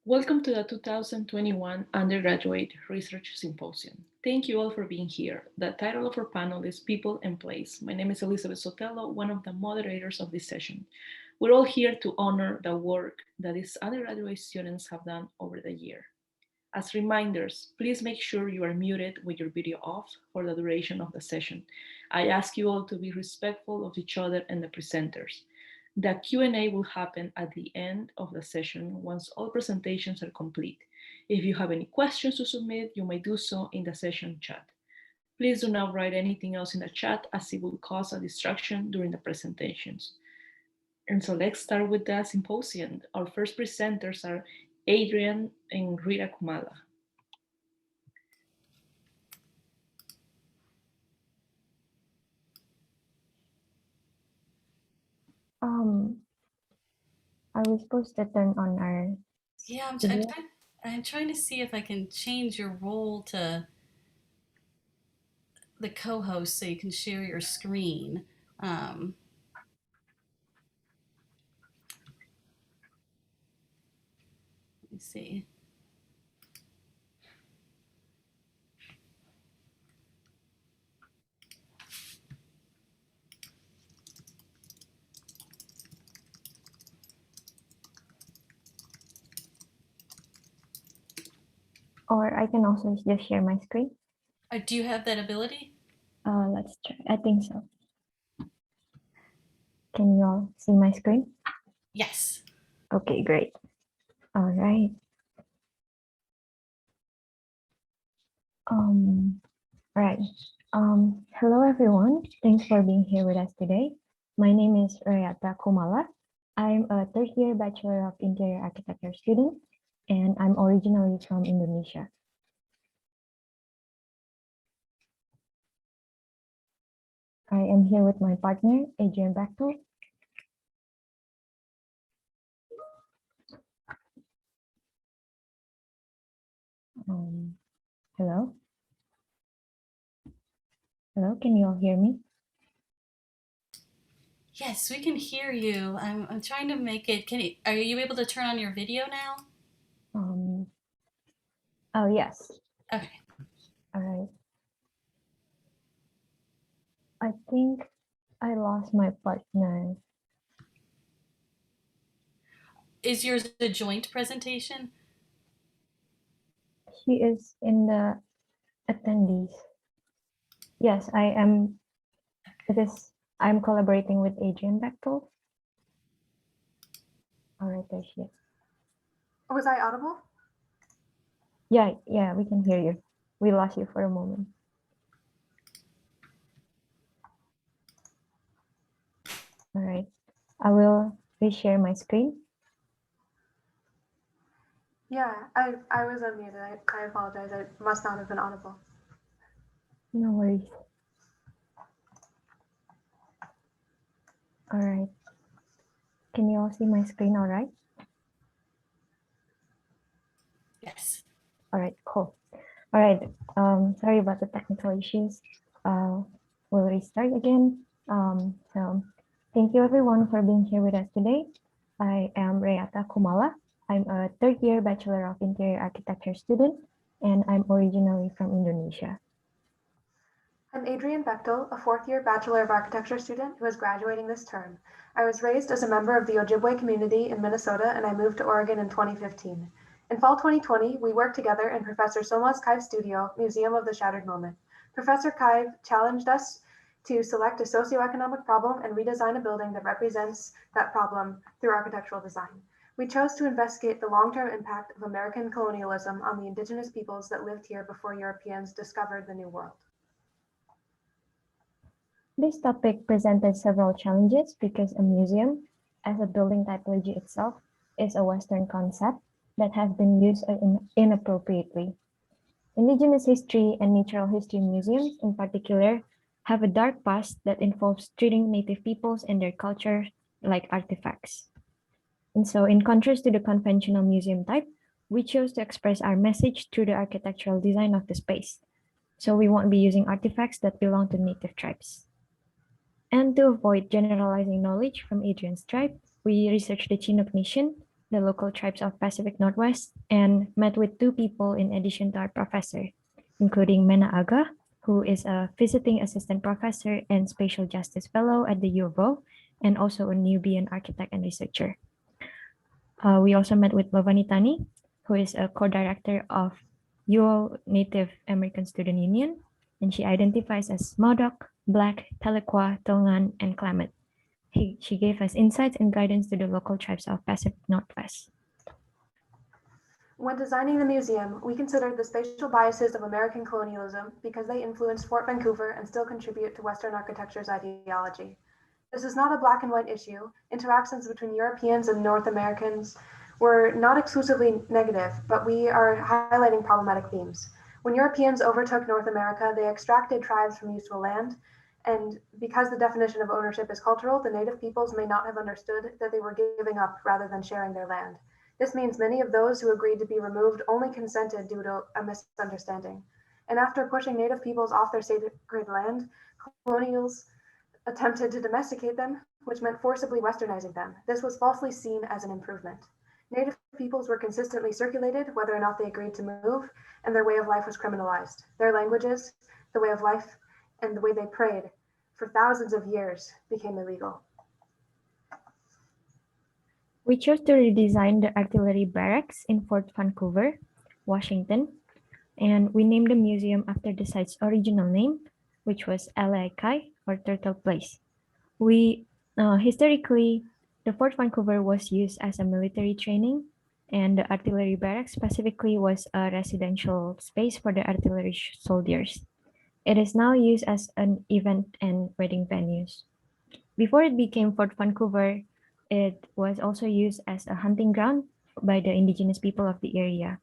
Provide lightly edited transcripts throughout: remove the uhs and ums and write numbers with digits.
Welcome to the 2021 Undergraduate Research Symposium. Thank you all for being here. The title of our panel is People and Place. My name is Elizabeth Sotelo, one of the moderators of this session. We're all here to honor the work that these undergraduate students have done over the year. As reminders, please make sure you are muted with your video off for the duration of the session. I ask you all to be respectful of each other and the presenters. The Q&A will happen at the end of the session once all presentations are complete. If you have any questions to submit, you may do so in the session chat. Please do not write anything else in the chat as it will cause a distraction during the presentations. And so let's start with the symposium. Our first presenters are Adriann and Rheata Kumala. Are we supposed to turn on our Yeah, I'm trying to see if I can change your role to the co-host so you can share your screen. Let me see. or I can also just share my screen? Do you have that ability? Let's try. I think so. Can you all see my screen? Yes. Okay, great. All right. Right. Hello everyone. Thanks for being here with us today. My name is Rheata Kumala. I'm a third-year Bachelor of Interior Architecture student, and I'm originally from Indonesia. I am here with my partner, Adriann Bechtle. Hello? Hello, can you all hear me? Yes, we can hear you. I'm trying to make it. Are you able to turn on your video now? Oh, yes. Okay. All right. I think I lost my partner. Is yours a joint presentation? She is in the attendees. Yes, I am. I'm collaborating with Adriann Bechtle. All right, there she is. Was I audible? Yeah, we can hear you. We lost you for a moment. All right, I will reshare my screen. Yeah, I was unmuted. I apologize. I must not have been audible. No worries. All right. Can you all see my screen all right? Yes. All right, cool. All right, sorry about the technical issues. We'll restart again. So thank you everyone for being here with us today. I am Rheata Kumala. I'm a third-year Bachelor of Interior Architecture student, and I'm originally from Indonesia. I'm Adriann Bechtle, a fourth-year Bachelor of Architecture student who is graduating this term. I was raised as a member of the Ojibwe community in Minnesota, and I moved to Oregon in 2015. In fall 2020, we worked together in Professor Soma's Kive studio, Museum of the Shattered Moment. Professor Kive challenged us to select a socioeconomic problem and redesign a building that represents that problem through architectural design. We chose to investigate the long-term impact of American colonialism on the indigenous peoples that lived here before Europeans discovered the New World. This topic presented several challenges because a museum, as a building typology itself, is a Western concept that has been used inappropriately. Indigenous history and natural history museums, in particular, have a dark past that involves treating Native peoples and their culture like artifacts. And so, in contrast to the conventional museum type, we chose to express our message through the architectural design of the space. So we won't be using artifacts that belong to Native tribes. And to avoid generalizing knowledge from Adriann's tribe, we researched the Chinook Nation, the the local tribes of Pacific Northwest, and met with two people in addition to our professor, including Mena Aga, who is a visiting assistant professor and spatial justice fellow at the U of O, and also a Nubian architect and researcher. We also met with Lovani Tani, who is a co-director of UO Native American Student Union, and she identifies as Modoc, Black, Tahlequah, Tongan, and Klamath. She gave us insights and guidance to the local tribes of Pacific Northwest. When designing the museum, we considered the spatial biases of American colonialism because they influenced Fort Vancouver and still contribute to Western architecture's ideology. This is not a black and white issue. Interactions between Europeans and North Americans were not exclusively negative, but we are highlighting problematic themes. When Europeans overtook North America, they extracted tribes from useful land, and because the definition of ownership is cultural, the native peoples may not have understood that they were giving up rather than sharing their land. This means many of those who agreed to be removed only consented due to a misunderstanding. And after pushing native peoples off their sacred land, colonials attempted to domesticate them, which meant forcibly westernizing them. This was falsely seen as an improvement. Native peoples were consistently circulated, whether or not they agreed to move, and their way of life was criminalized. Their languages, the way of life, and the way they prayed for thousands of years became illegal. We chose to redesign the artillery barracks in Fort Vancouver, Washington, and we named the museum after the site's original name, which was Alki, or Turtle Place. Historically, the Fort Vancouver was used as a military training, and the artillery barracks specifically was a residential space for the artillery soldiers. It is now used as an event and wedding venues. Before it became Fort Vancouver, it was also used as a hunting ground by the indigenous people of the area,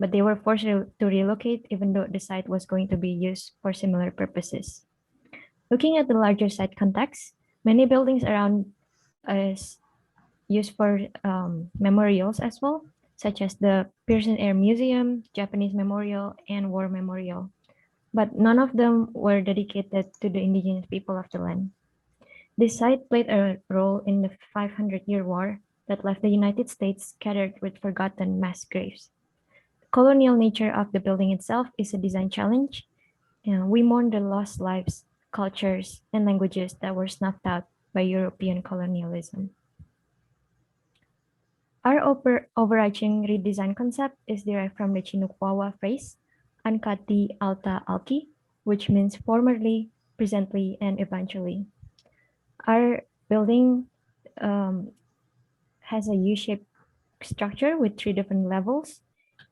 but they were forced to relocate even though the site was going to be used for similar purposes. Looking at the larger site context, many buildings around is used for memorials as well, such as the Pearson Air Museum, Japanese Memorial, and War Memorial, but none of them were dedicated to the indigenous people of the land. This site played a role in the 500-year war that left the United States scattered with forgotten mass graves. The colonial nature of the building itself is a design challenge, and we mourn the lost lives, cultures, and languages that were snuffed out by European colonialism. Our overarching redesign concept is derived from the Chinukwawa phrase, Ankati, Alta, Alki, which means formerly, presently, and eventually. Our building has a U-shaped structure with 3 different levels,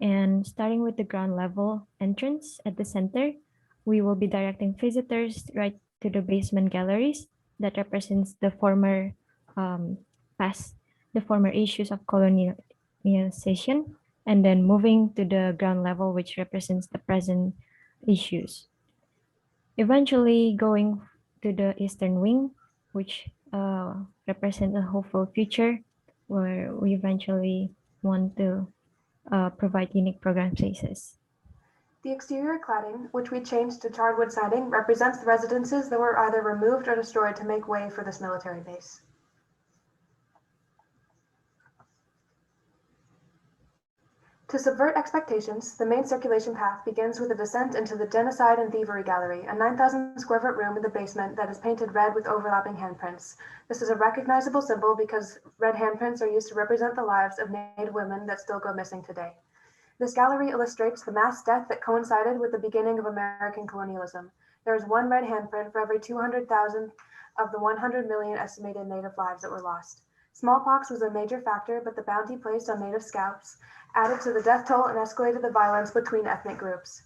and starting with the ground level entrance at the center, we will be directing visitors right to the basement galleries that represents the former the former issues of colonialization, and then moving to the ground level, which represents the present issues. Eventually going to the eastern wing, which represents a hopeful future, where we eventually want to provide unique program spaces. The exterior cladding, which we changed to charred wood siding, represents the residences that were either removed or destroyed to make way for this military base. To subvert expectations, the main circulation path begins with a descent into the Genocide and Thievery Gallery, a 9,000 square foot room in the basement that is painted red with overlapping handprints. This is a recognizable symbol because red handprints are used to represent the lives of Native women that still go missing today. This gallery illustrates the mass death that coincided with the beginning of American colonialism. There is one red handprint for every 200,000 of the 100 million estimated Native lives that were lost. Smallpox was a major factor, but the bounty placed on Native scalps added to the death toll and escalated the violence between ethnic groups.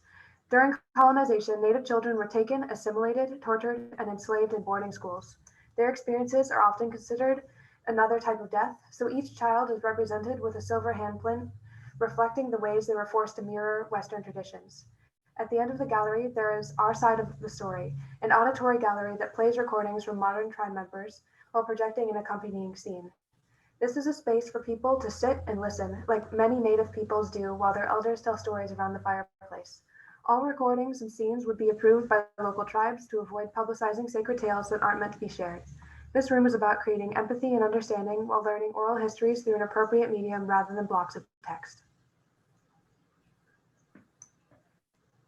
During colonization, Native children were taken, assimilated, tortured, and enslaved in boarding schools. Their experiences are often considered another type of death, so each child is represented with a silver handprint, reflecting the ways they were forced to mirror Western traditions. At the end of the gallery, there is Our Side of the Story, an auditory gallery that plays recordings from modern tribe members while projecting an accompanying scene. This is a space for people to sit and listen, like many Native peoples do while their elders tell stories around the fireplace. All recordings and scenes would be approved by local tribes to avoid publicizing sacred tales that aren't meant to be shared. This room is about creating empathy and understanding while learning oral histories through an appropriate medium rather than blocks of text.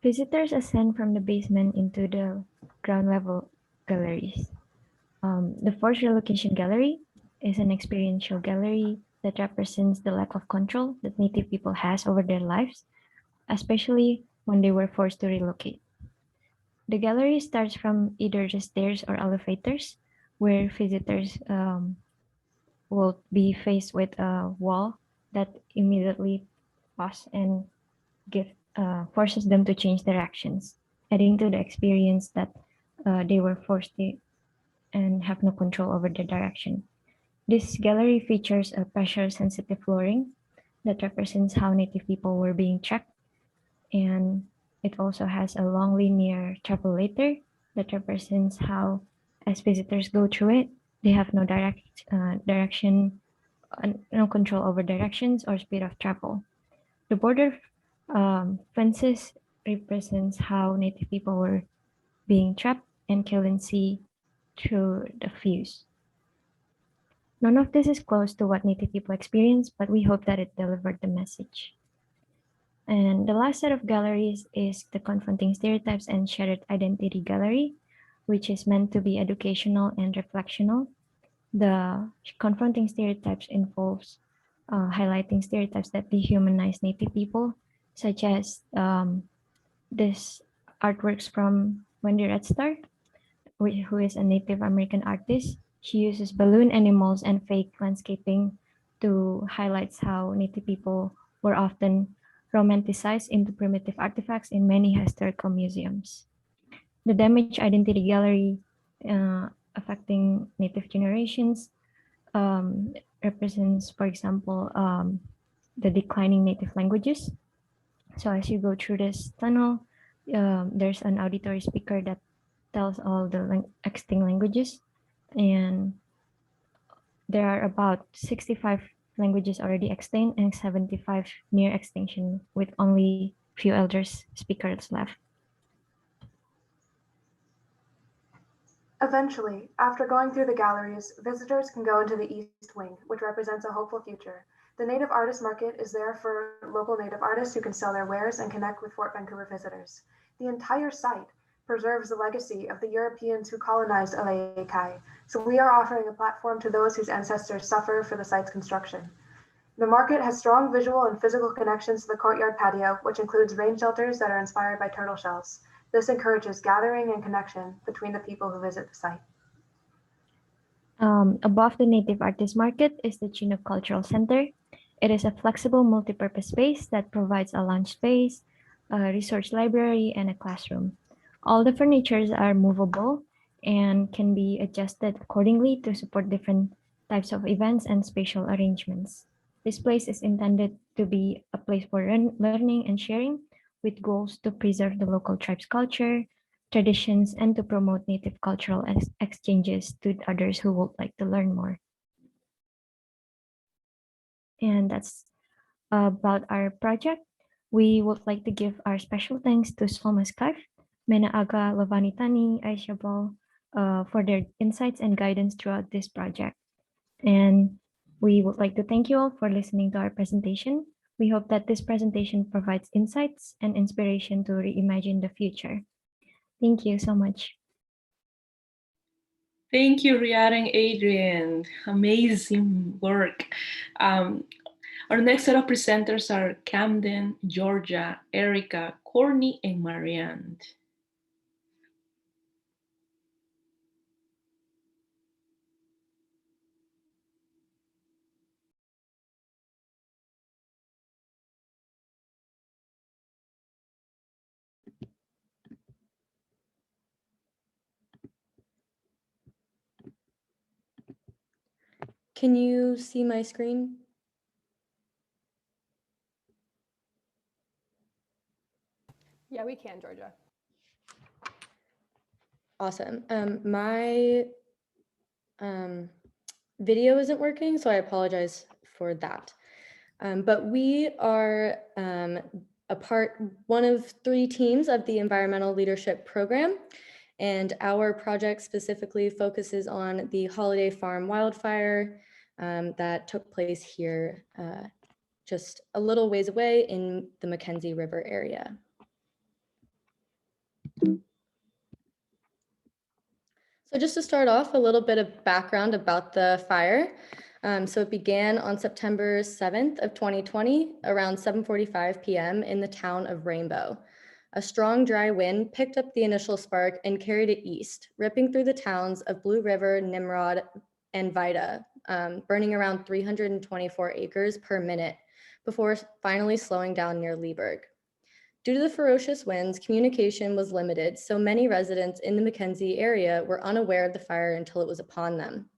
Visitors ascend from the basement into the ground level galleries. The forced relocation gallery is an experiential gallery that represents the lack of control that Native people has over their lives, especially when they were forced to relocate. The gallery starts from either the stairs or elevators, where visitors will be faced with a wall that immediately pause and forces them to change directions, adding to the experience that they were forced to and have no control over the direction. This gallery features a pressure-sensitive flooring that represents how Native people were being tracked, and it also has a long linear travelator that represents how, as visitors go through it, they have no direction, no control over directions or speed of travel. The border fences represents how Native people were being trapped and killed in sea through the fuse. None of this is close to what Native people experience, but we hope that it delivered the message. And the last set of galleries is the Confronting Stereotypes and Shattered Identity Gallery, which is meant to be educational and reflectional. The Confronting Stereotypes involves highlighting stereotypes that dehumanize Native people, such as this artworks from Wendy Red Star, who is a Native American artist. She uses balloon animals and fake landscaping to highlight how Native people were often romanticized into primitive artifacts in many historical museums. The Damaged Identity Gallery, affecting Native generations, represents, for example, the declining Native languages. So as you go through this tunnel, there's an auditory speaker that tells all the extinct languages, and there are about 65 languages already extinct and 75 near extinction, with only few elders speakers left. Eventually, after going through the galleries, visitors can go into the East Wing, which represents a hopeful future. The Native Artist Market is there for local Native artists who can sell their wares and connect with Fort Vancouver visitors. The entire site preserves the legacy of the Europeans who colonized Alaki, so we are offering a platform to those whose ancestors suffer for the site's construction. The market has strong visual and physical connections to the courtyard patio, which includes rain shelters that are inspired by turtle shells. This encourages gathering and connection between the people who visit the site. Above the Native Artist Market is the Chinook Cultural Center. It is a flexible multi-purpose space that provides a lunch space, a research library, and a classroom. All the furnitures are movable and can be adjusted accordingly to support different types of events and spatial arrangements. This place is intended to be a place for learning and sharing, with goals to preserve the local tribe's culture, traditions, and to promote Native cultural exchanges to others who would like to learn more. And that's about our project. We would like to give our special thanks to Solma Scarf, Mena Aga Lavanitani, Aisha Ball, for their insights and guidance throughout this project. And we would like to thank you all for listening to our presentation. We hope that this presentation provides insights and inspiration to reimagine the future. Thank you so much. Thank you, Rheata and Adriann. Amazing work. Our next set of presenters are Camden, Georgia, Erika, Courtney, and Marianne. Can you see my screen? Yeah, we can, Georgia. Awesome. My video isn't working, so I apologize for that. But we are one of 3 teams of the Environmental Leadership Program, And our project specifically focuses on the Holiday Farm wildfire that took place here just a little ways away in the Mackenzie River area. So just to start off, a little bit of background about the fire. So it began on September 7th of 2020, around 7:45 p.m. in the town of Rainbow. A strong, dry wind picked up the initial spark and carried it east, ripping through the towns of Blue River, Nimrod, and Rheata, burning around 324 acres per minute before finally slowing down near Leaberg. Due to the ferocious winds, communication was limited, so many residents in the Mackenzie area were unaware of the fire until it was upon them.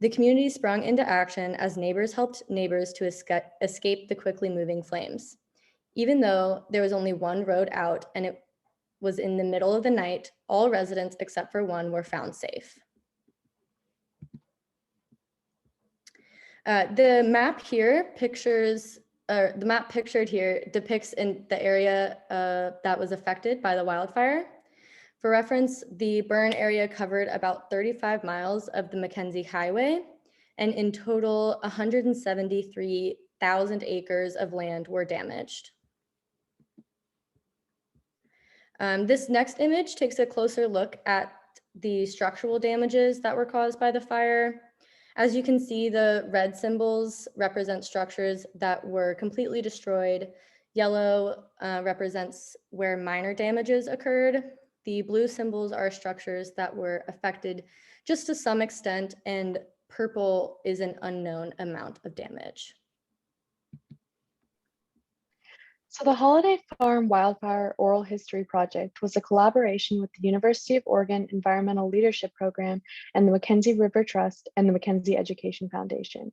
The community sprung into action as neighbors helped neighbors to escape the quickly moving flames. Even though there was only one road out and it was in the middle of the night, all residents except for one were found safe. The map here the map pictured here depicts in the area that was affected by the wildfire. For reference, the burn area covered about 35 miles of the Mackenzie Highway, and in total, 173,000 acres of land were damaged. This next image takes a closer look at the structural damages that were caused by the fire. As you can see, the red symbols represent structures that were completely destroyed. Yellow represents where minor damages occurred. The blue symbols are structures that were affected just to some extent, and purple is an unknown amount of damage. So the Holiday Farm Wildfire Oral History Project was a collaboration with the University of Oregon Environmental Leadership Program and the Mackenzie River Trust and the Mackenzie Education Foundation.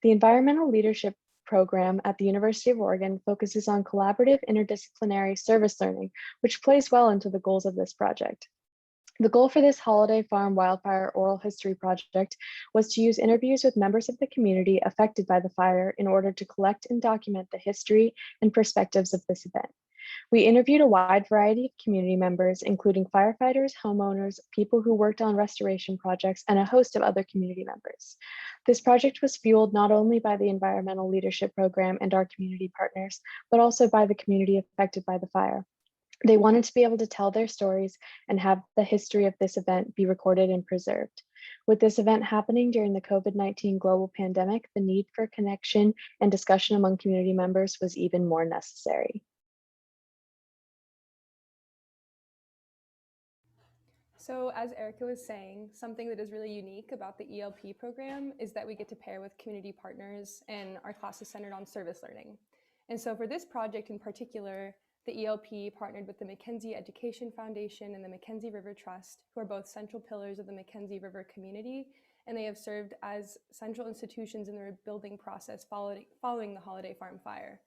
The Environmental Leadership Program at the University of Oregon focuses on collaborative interdisciplinary service learning, which plays well into the goals of this project. The goal for this Holiday Farm Wildfire Oral History Project was to use interviews with members of the community affected by the fire in order to collect and document the history and perspectives of this event. We interviewed a wide variety of community members, including firefighters, homeowners, people who worked on restoration projects, and a host of other community members. This project was fueled not only by the Environmental Leadership Program and our community partners, but also by the community affected by the fire. They wanted to be able to tell their stories and have the history of this event be recorded and preserved. With this event happening during the COVID-19 global pandemic, the need for connection and discussion among community members was even more necessary. So as Erika was saying, something that is really unique about the ELP program is that we get to pair with community partners, and our class is centered on service learning. And so for this project in particular, the ELP partnered with the Mackenzie Education Foundation and the Mackenzie River Trust, who are both central pillars of the Mackenzie River community, and they have served as central institutions in the rebuilding process following the Holiday Farm fire.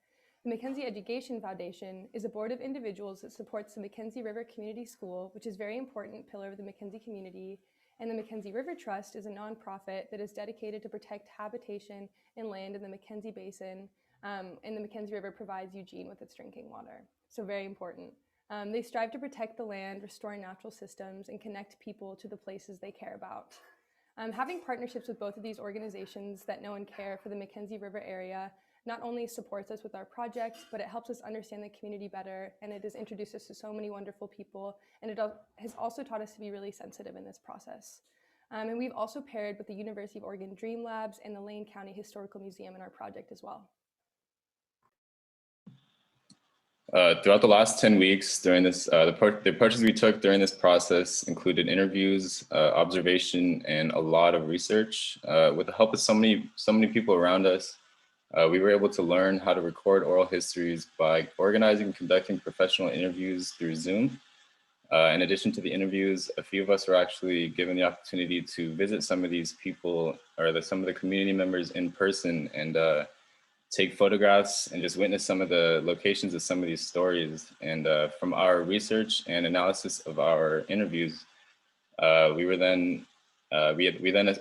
The Mackenzie Education Foundation is a board of individuals that supports the Mackenzie River Community School, which is a very important pillar of the Mackenzie community, and the Mackenzie River Trust is a nonprofit that is dedicated to protect habitation and land in the Mackenzie Basin, and the Mackenzie River provides Eugene with its drinking water. So very important. They strive to protect the land, restore natural systems, and connect people to the places they care about. Having partnerships with both of these organizations that know and care for the Mackenzie River area not only supports us with our project, but it helps us understand the community better, and it has introduced us to so many wonderful people, and it has also taught us to be really sensitive in this process. And we've also paired with the University of Oregon Dream Labs and the Lane County Historical Museum in our project as well. Throughout the last 10 weeks during this, the approaches we took during this process included interviews, observation, and a lot of research. With the help of so many people around us, we were able to learn how to record oral histories by organizing and conducting professional interviews through Zoom. In addition to the interviews, a few of us were actually given the opportunity to visit some of these people or some of the community members in person and take photographs and just witness some of the locations of some of these stories. And from our research and analysis of our interviews, we then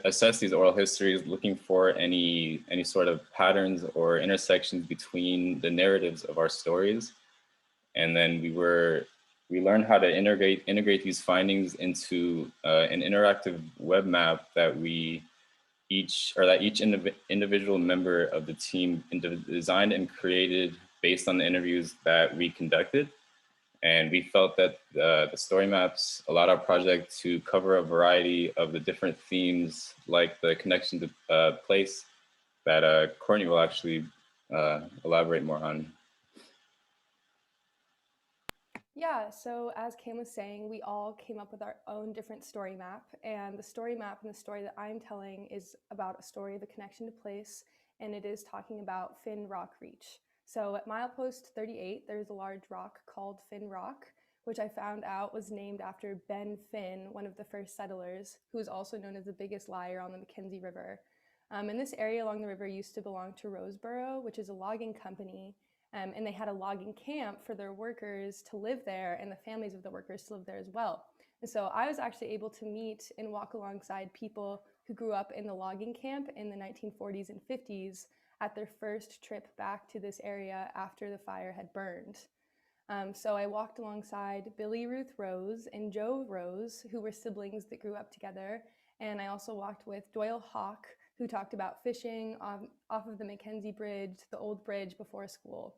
assessed these oral histories, looking for any sort of patterns or intersections between the narratives of our stories. And then we we learned how to integrate these findings into an interactive web map that each individual member of the team designed and created based on the interviews that we conducted. And we felt that the story maps allowed our project to cover a variety of the different themes, like the connection to place that Courtney will actually elaborate more on. Yeah, so as Cam was saying, we all came up with our own different story map, and the story map and the story that I'm telling is about a story of a connection to place, and it is talking about Finn Rock Reach. So at milepost 38, there's a large rock called Finn Rock, which I found out was named after Ben Finn, one of the first settlers, who is also known as the biggest liar on the Mackenzie River. And this area along the river used to belong to Roseboro, which is a logging company, and they had a logging camp for their workers to live there and the families of the workers to live there as well. And so I was actually able to meet and walk alongside people who grew up in the logging camp in the 1940s and 50s at their first trip back to this area after the fire had burned. So I walked alongside Billy Ruth Rose and Joe Rose, who were siblings that grew up together. And I also walked with Doyle Hawk, who talked about fishing off of the Mackenzie Bridge, the old bridge before school.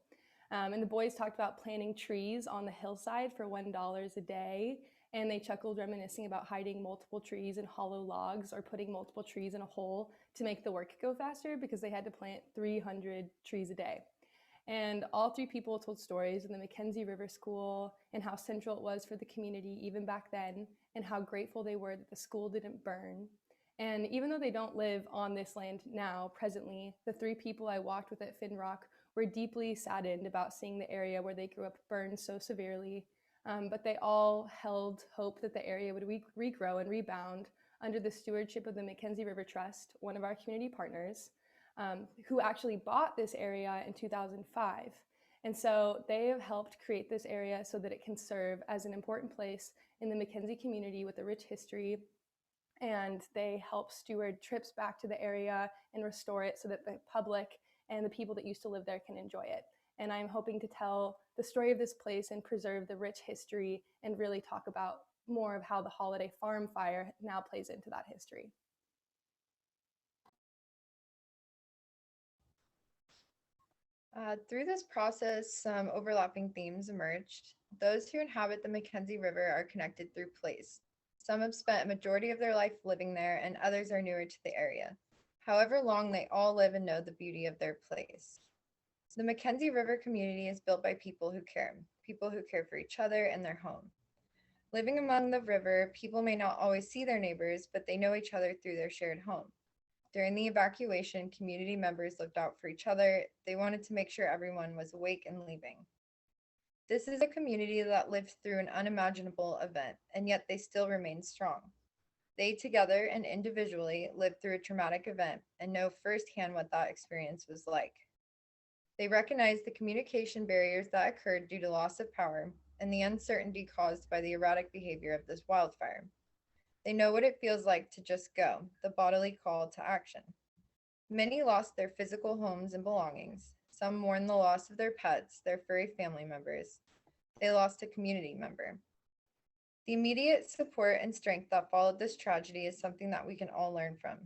And the boys talked about planting trees on the hillside for $1 a day. And they chuckled, reminiscing about hiding multiple trees in hollow logs or putting multiple trees in a hole to make the work go faster because they had to plant 300 trees a day. And all three people told stories in the Mackenzie River School and how central it was for the community even back then, and how grateful they were that the school didn't burn. And even though they don't live on this land now, presently, the three people I walked with at Finn Rock were deeply saddened about seeing the area where they grew up burned so severely. But they all held hope that the area would regrow and rebound under the stewardship of the Mackenzie River Trust, one of our community partners, who actually bought this area in 2005. And so they have helped create this area so that it can serve as an important place in the Mackenzie community with a rich history. And they help steward trips back to the area and restore it so that the public and the people that used to live there can enjoy it. And I'm hoping to tell the story of this place and preserve the rich history and really talk about more of how the Holiday Farm fire now plays into that history. Through this process, some overlapping themes emerged. Those who inhabit the Mackenzie River are connected through place. Some have spent a majority of their life living there, and others are newer to the area. However long, they all live and know the beauty of their place. The Mackenzie River community is built by people who care for each other and their home. Living among the river, people may not always see their neighbors, but they know each other through their shared home. During the evacuation, community members looked out for each other. They wanted to make sure everyone was awake and leaving. This is a community that lived through an unimaginable event, and yet they still remain strong. They together and individually lived through a traumatic event and know firsthand what that experience was like. They recognize the communication barriers that occurred due to loss of power and the uncertainty caused by the erratic behavior of this wildfire. They know what it feels like to just go, the bodily call to action. Many lost their physical homes and belongings. Some mourned the loss of their pets, their furry family members. They lost a community member. The immediate support and strength that followed this tragedy is something that we can all learn from.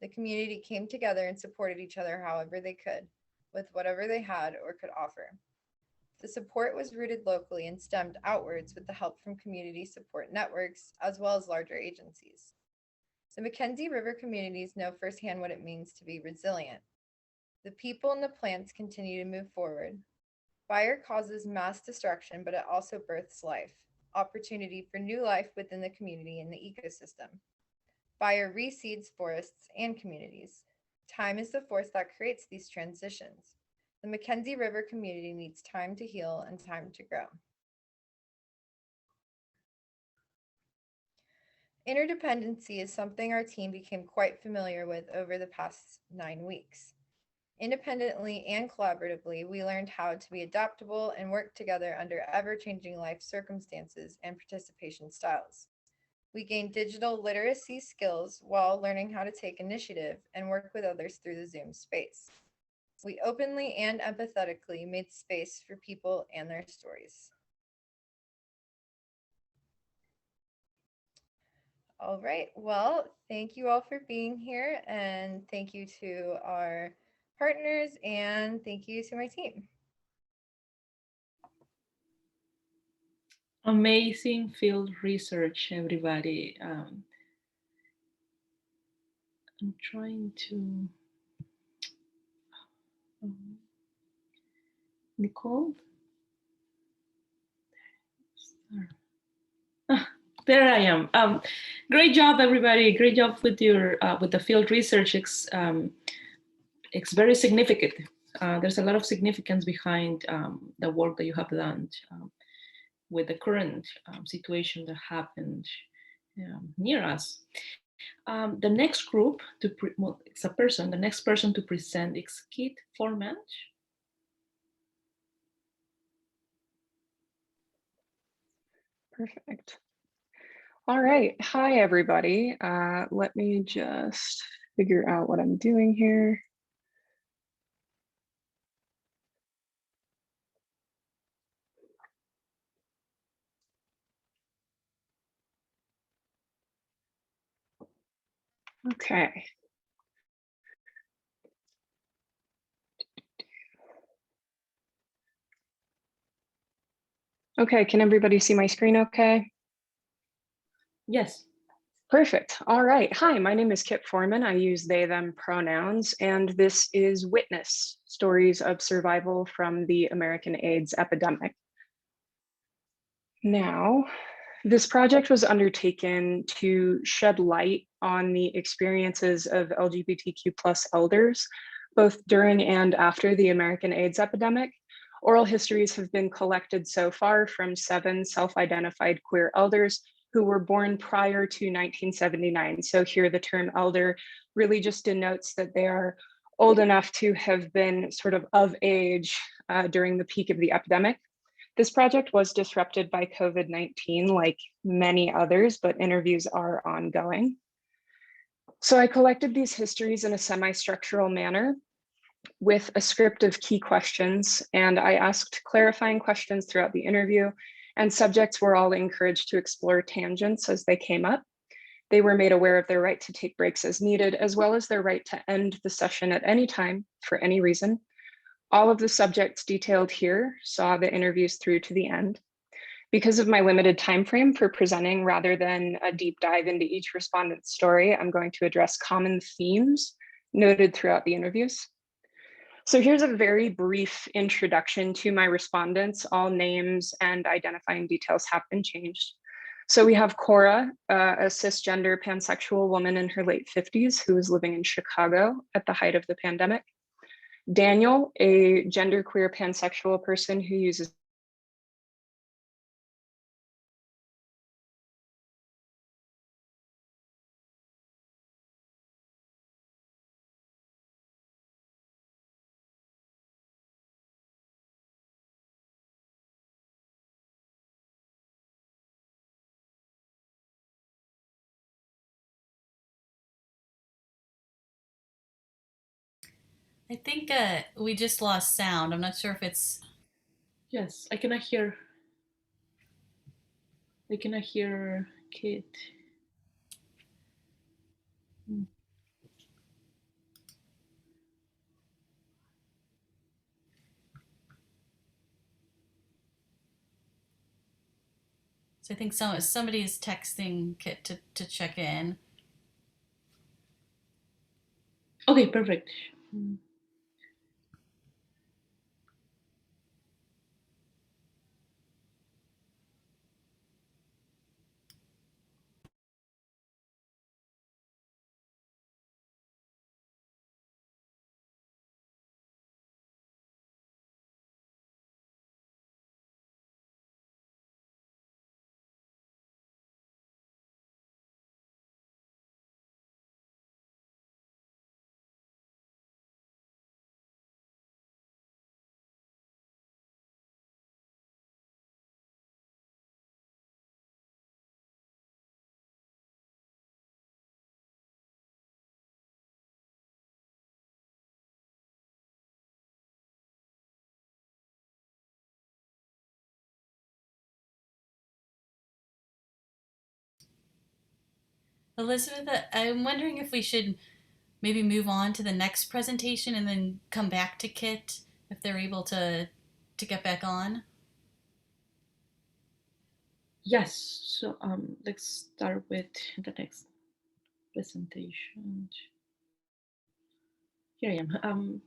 The community came together and supported each other however they could, with whatever they had or could offer. The support was rooted locally and stemmed outwards with the help from community support networks, as well as larger agencies. The Mackenzie River communities know firsthand what it means to be resilient. The people and the plants continue to move forward. Fire causes mass destruction, but it also births life, opportunity for new life within the community and the ecosystem. Fire reseeds forests and communities. Time is the force that creates these transitions. The Mackenzie River community needs time to heal and time to grow. Interdependency is something our team became quite familiar with over the past 9 weeks. Independently and collaboratively, we learned how to be adaptable and work together under ever-changing life circumstances and participation styles. We gained digital literacy skills while learning how to take initiative and work with others through the Zoom space. We openly and empathetically made space for people and their stories. All right. Well, thank you all for being here, and thank you to our partners, and thank you to my team. Amazing field research, everybody. I'm trying to. Nicole? There I am. Great job, everybody. Great job with your with the field research. It's very significant. There's a lot of significance behind the work that you have done with the current situation that happened near us. The next group well, it's a person. The next person to present is Kit Foreman. Perfect. All right. Hi, everybody. Let me just figure out what I'm doing here. Okay. Okay, can everybody see my screen okay? Yes. Perfect. All right. Hi, my name is Kit Foreman. I use they, them pronouns, and this is Witness, Stories of Survival from the American AIDS Epidemic. Now, this project was undertaken to shed light on the experiences of LGBTQ plus elders, both during and after the American AIDS epidemic. Oral histories have been collected so far from 7 self-identified queer elders who were born prior to 1979. So here the term elder really just denotes that they are old enough to have been sort of age during the peak of the epidemic. This project was disrupted by COVID-19 like many others, but interviews are ongoing. So I collected these histories in a semi-structural manner with a script of key questions, and I asked clarifying questions throughout the interview, and subjects were all encouraged to explore tangents as they came up. They were made aware of their right to take breaks as needed, as well as their right to end the session at any time for any reason. All of the subjects detailed here saw the interviews through to the end. Because of my limited time frame for presenting rather than a deep dive into each respondent's story, I'm going to address common themes noted throughout the interviews. So here's a very brief introduction to my respondents. All names and identifying details have been changed. So we have Cora, a cisgender pansexual woman in her late 50s who was living in Chicago at the height of the pandemic. Daniel, a genderqueer pansexual person who uses I think we just lost sound. I'm not sure if it's. Yes, I cannot hear. I cannot hear Kit. So I think somebody is texting Kit to check in. Okay, perfect. Elizabeth, I'm wondering if we should maybe move on to the next presentation and then come back to Kit if they're able to get back on. Yes, so let's start with the next presentation. Here I am.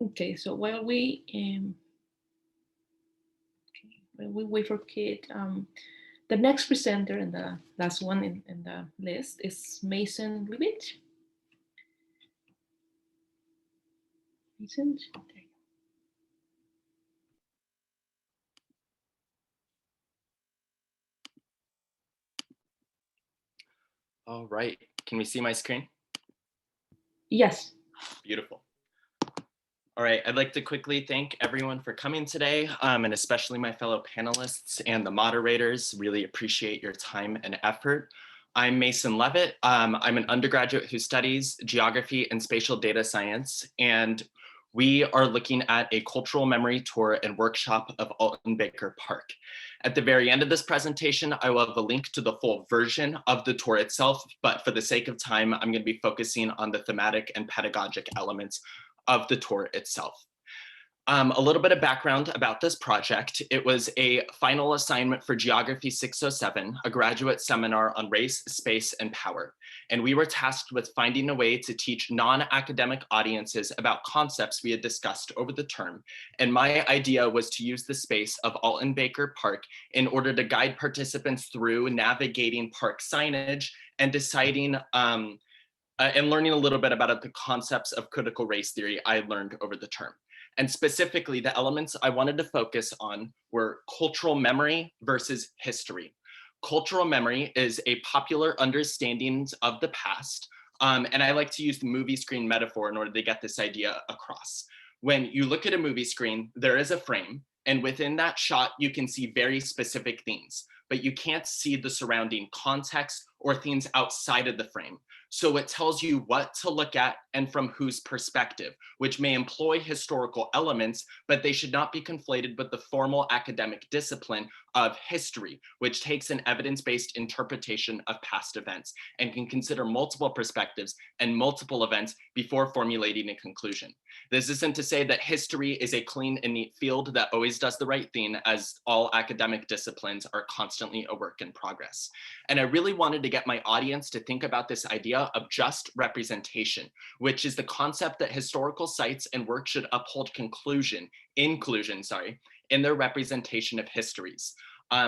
Okay, so while we wait for Kit, the next presenter and the last one in the list is Mason Leavitt. Mason, there you go. All right, can we see my screen? Yes. Beautiful. All right, I'd like to quickly thank everyone for coming today, and especially my fellow panelists and the moderators. Really appreciate your time and effort. I'm Mason Leavitt. I'm an undergraduate who studies geography and spatial data science, and we are looking at a cultural memory tour and workshop of Alton Baker Park. At the very end of this presentation, I will have a link to the full version of the tour itself, but for the sake of time, I'm going to be focusing on the thematic and pedagogic elements of the tour itself. A little bit of background about this project. It was a final assignment for Geography 607, a graduate seminar on race, space, and power. And we were tasked with finding a way to teach non-academic audiences about concepts we had discussed over the term. And my idea was to use the space of Alton Baker Park in order to guide participants through navigating park signage and deciding and learning a little bit about the concepts of critical race theory I learned over the term. And specifically, the elements I wanted to focus on were cultural memory versus history. Cultural memory is a popular understanding of the past, and I like to use the movie screen metaphor in order to get this idea across. When you look at a movie screen, there is a frame, and within that shot, you can see very specific things, but you can't see the surrounding context or things outside of the frame. So it tells you what to look at and from whose perspective, which may employ historical elements, but they should not be conflated with the formal academic discipline of history, which takes an evidence-based interpretation of past events and can consider multiple perspectives and multiple events before formulating a conclusion. This isn't to say that history is a clean and neat field that always does the right thing, as all academic disciplines are constantly a work in progress. And I really wanted to get my audience to think about this idea of just representation, which is the concept that historical sites and work should uphold inclusion in their representation of histories.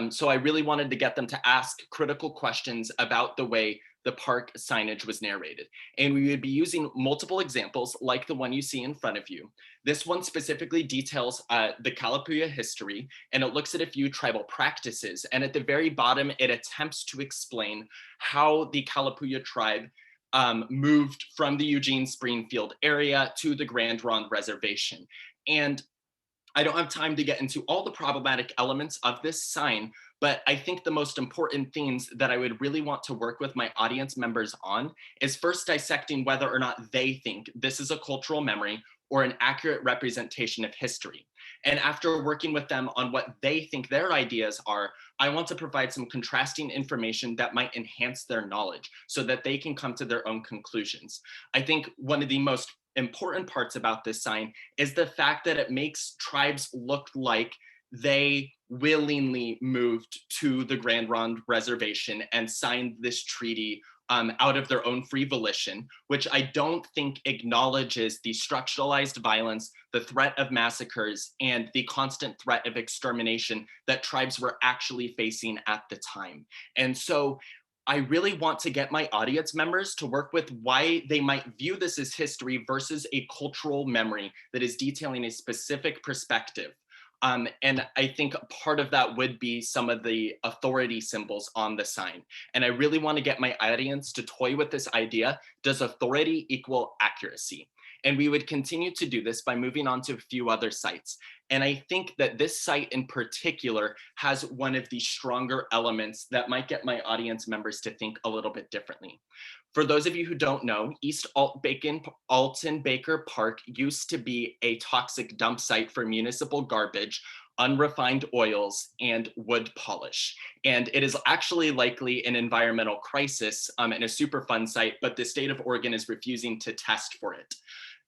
So I really wanted to get them to ask critical questions about the way the park signage was narrated. And we would be using multiple examples like the one you see in front of you. This one specifically details the Kalapuya history, and it looks at a few tribal practices. And at the very bottom, it attempts to explain how the Kalapuya tribe moved from the Eugene Springfield area to the Grand Ronde Reservation. And I don't have time to get into all the problematic elements of this sign, but I think the most important things that I would really want to work with my audience members on is first dissecting whether or not they think this is a cultural memory or an accurate representation of history. And after working with them on what they think their ideas are, I want to provide some contrasting information that might enhance their knowledge so that they can come to their own conclusions. I think one of the most important parts about this sign is the fact that it makes tribes look like they willingly moved to the Grand Ronde Reservation and signed this treaty out of their own free volition, which I don't think acknowledges the structuralized violence, the threat of massacres, and the constant threat of extermination that tribes were actually facing at the time. And so I really want to get my audience members to work with why they might view this as history versus a cultural memory that is detailing a specific perspective. And I think part of that would be some of the authority symbols on the sign. And I really want to get my audience to toy with this idea: does authority equal accuracy? And we would continue to do this by moving on to a few other sites. And I think that this site in particular has one of the stronger elements that might get my audience members to think a little bit differently. For those of you who don't know, Alton Baker Park used to be a toxic dump site for municipal garbage unrefined oils, and wood polish. And it is actually likely an environmental crisis and a Superfund site, but the state of Oregon is refusing to test for it.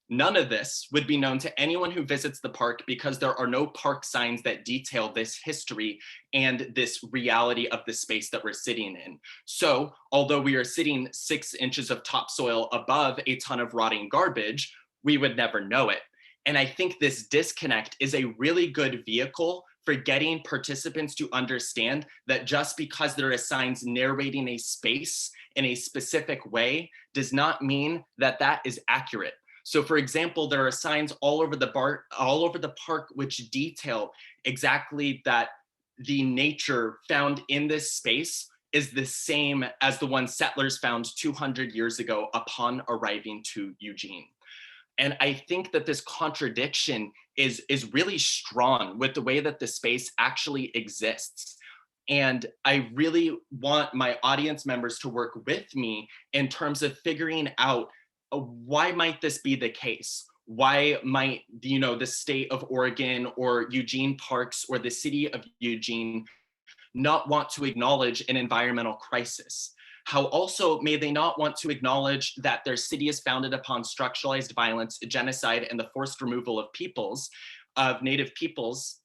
None of this would be known to anyone who visits the park because there are no park signs that detail this history and this reality of the space that we're sitting in. So although we are sitting 6 inches of topsoil above a ton of rotting garbage, we would never know it. And I think this disconnect is a really good vehicle for getting participants to understand that just because there are signs narrating a space in a specific way does not mean that that is accurate. So for example, there are signs all over the park which detail exactly that the nature found in this space is the same as the one settlers found 200 years ago upon arriving to Eugene. And I think that this contradiction is really strong with the way that the space actually exists. And I really want my audience members to work with me in terms of figuring out why might this be the case? Why might, the state of Oregon or Eugene Parks or the city of Eugene not want to acknowledge an environmental crisis? How also may they not want to acknowledge that their city is founded upon structuralized violence, genocide, and the forced removal of Native peoples,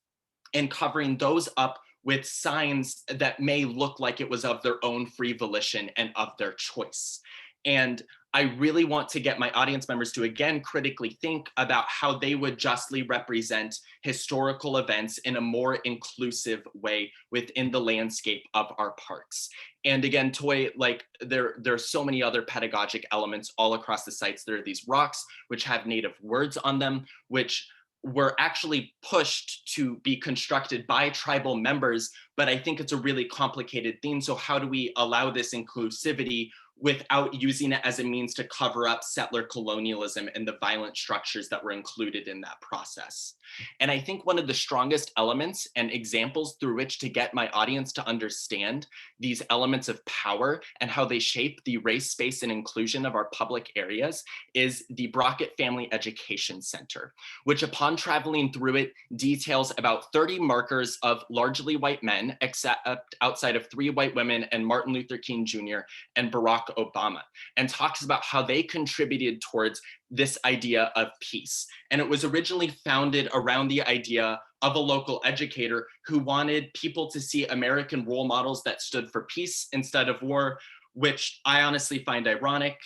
and covering those up with signs that may look like it was of their own free volition and of their choice. And I really want to get my audience members to, again, critically think about how they would justly represent historical events in a more inclusive way within the landscape of our parks. And again, Toy, like there are so many other pedagogic elements all across the sites. There are these rocks which have native words on them, which were actually pushed to be constructed by tribal members, but I think it's a really complicated theme. So how do we allow this inclusivity without using it as a means to cover up settler colonialism and the violent structures that were included in that process? And I think one of the strongest elements and examples through which to get my audience to understand these elements of power and how they shape the race, space, and inclusion of our public areas is the Brockett Family Education Center, which upon traveling through it details about 30 markers of largely white men, except outside of 3 white women and Martin Luther King Jr. and Barack Obama, and talks about how they contributed towards this idea of peace. And it was originally founded around the idea of a local educator who wanted people to see American role models that stood for peace instead of war, which I honestly find ironic,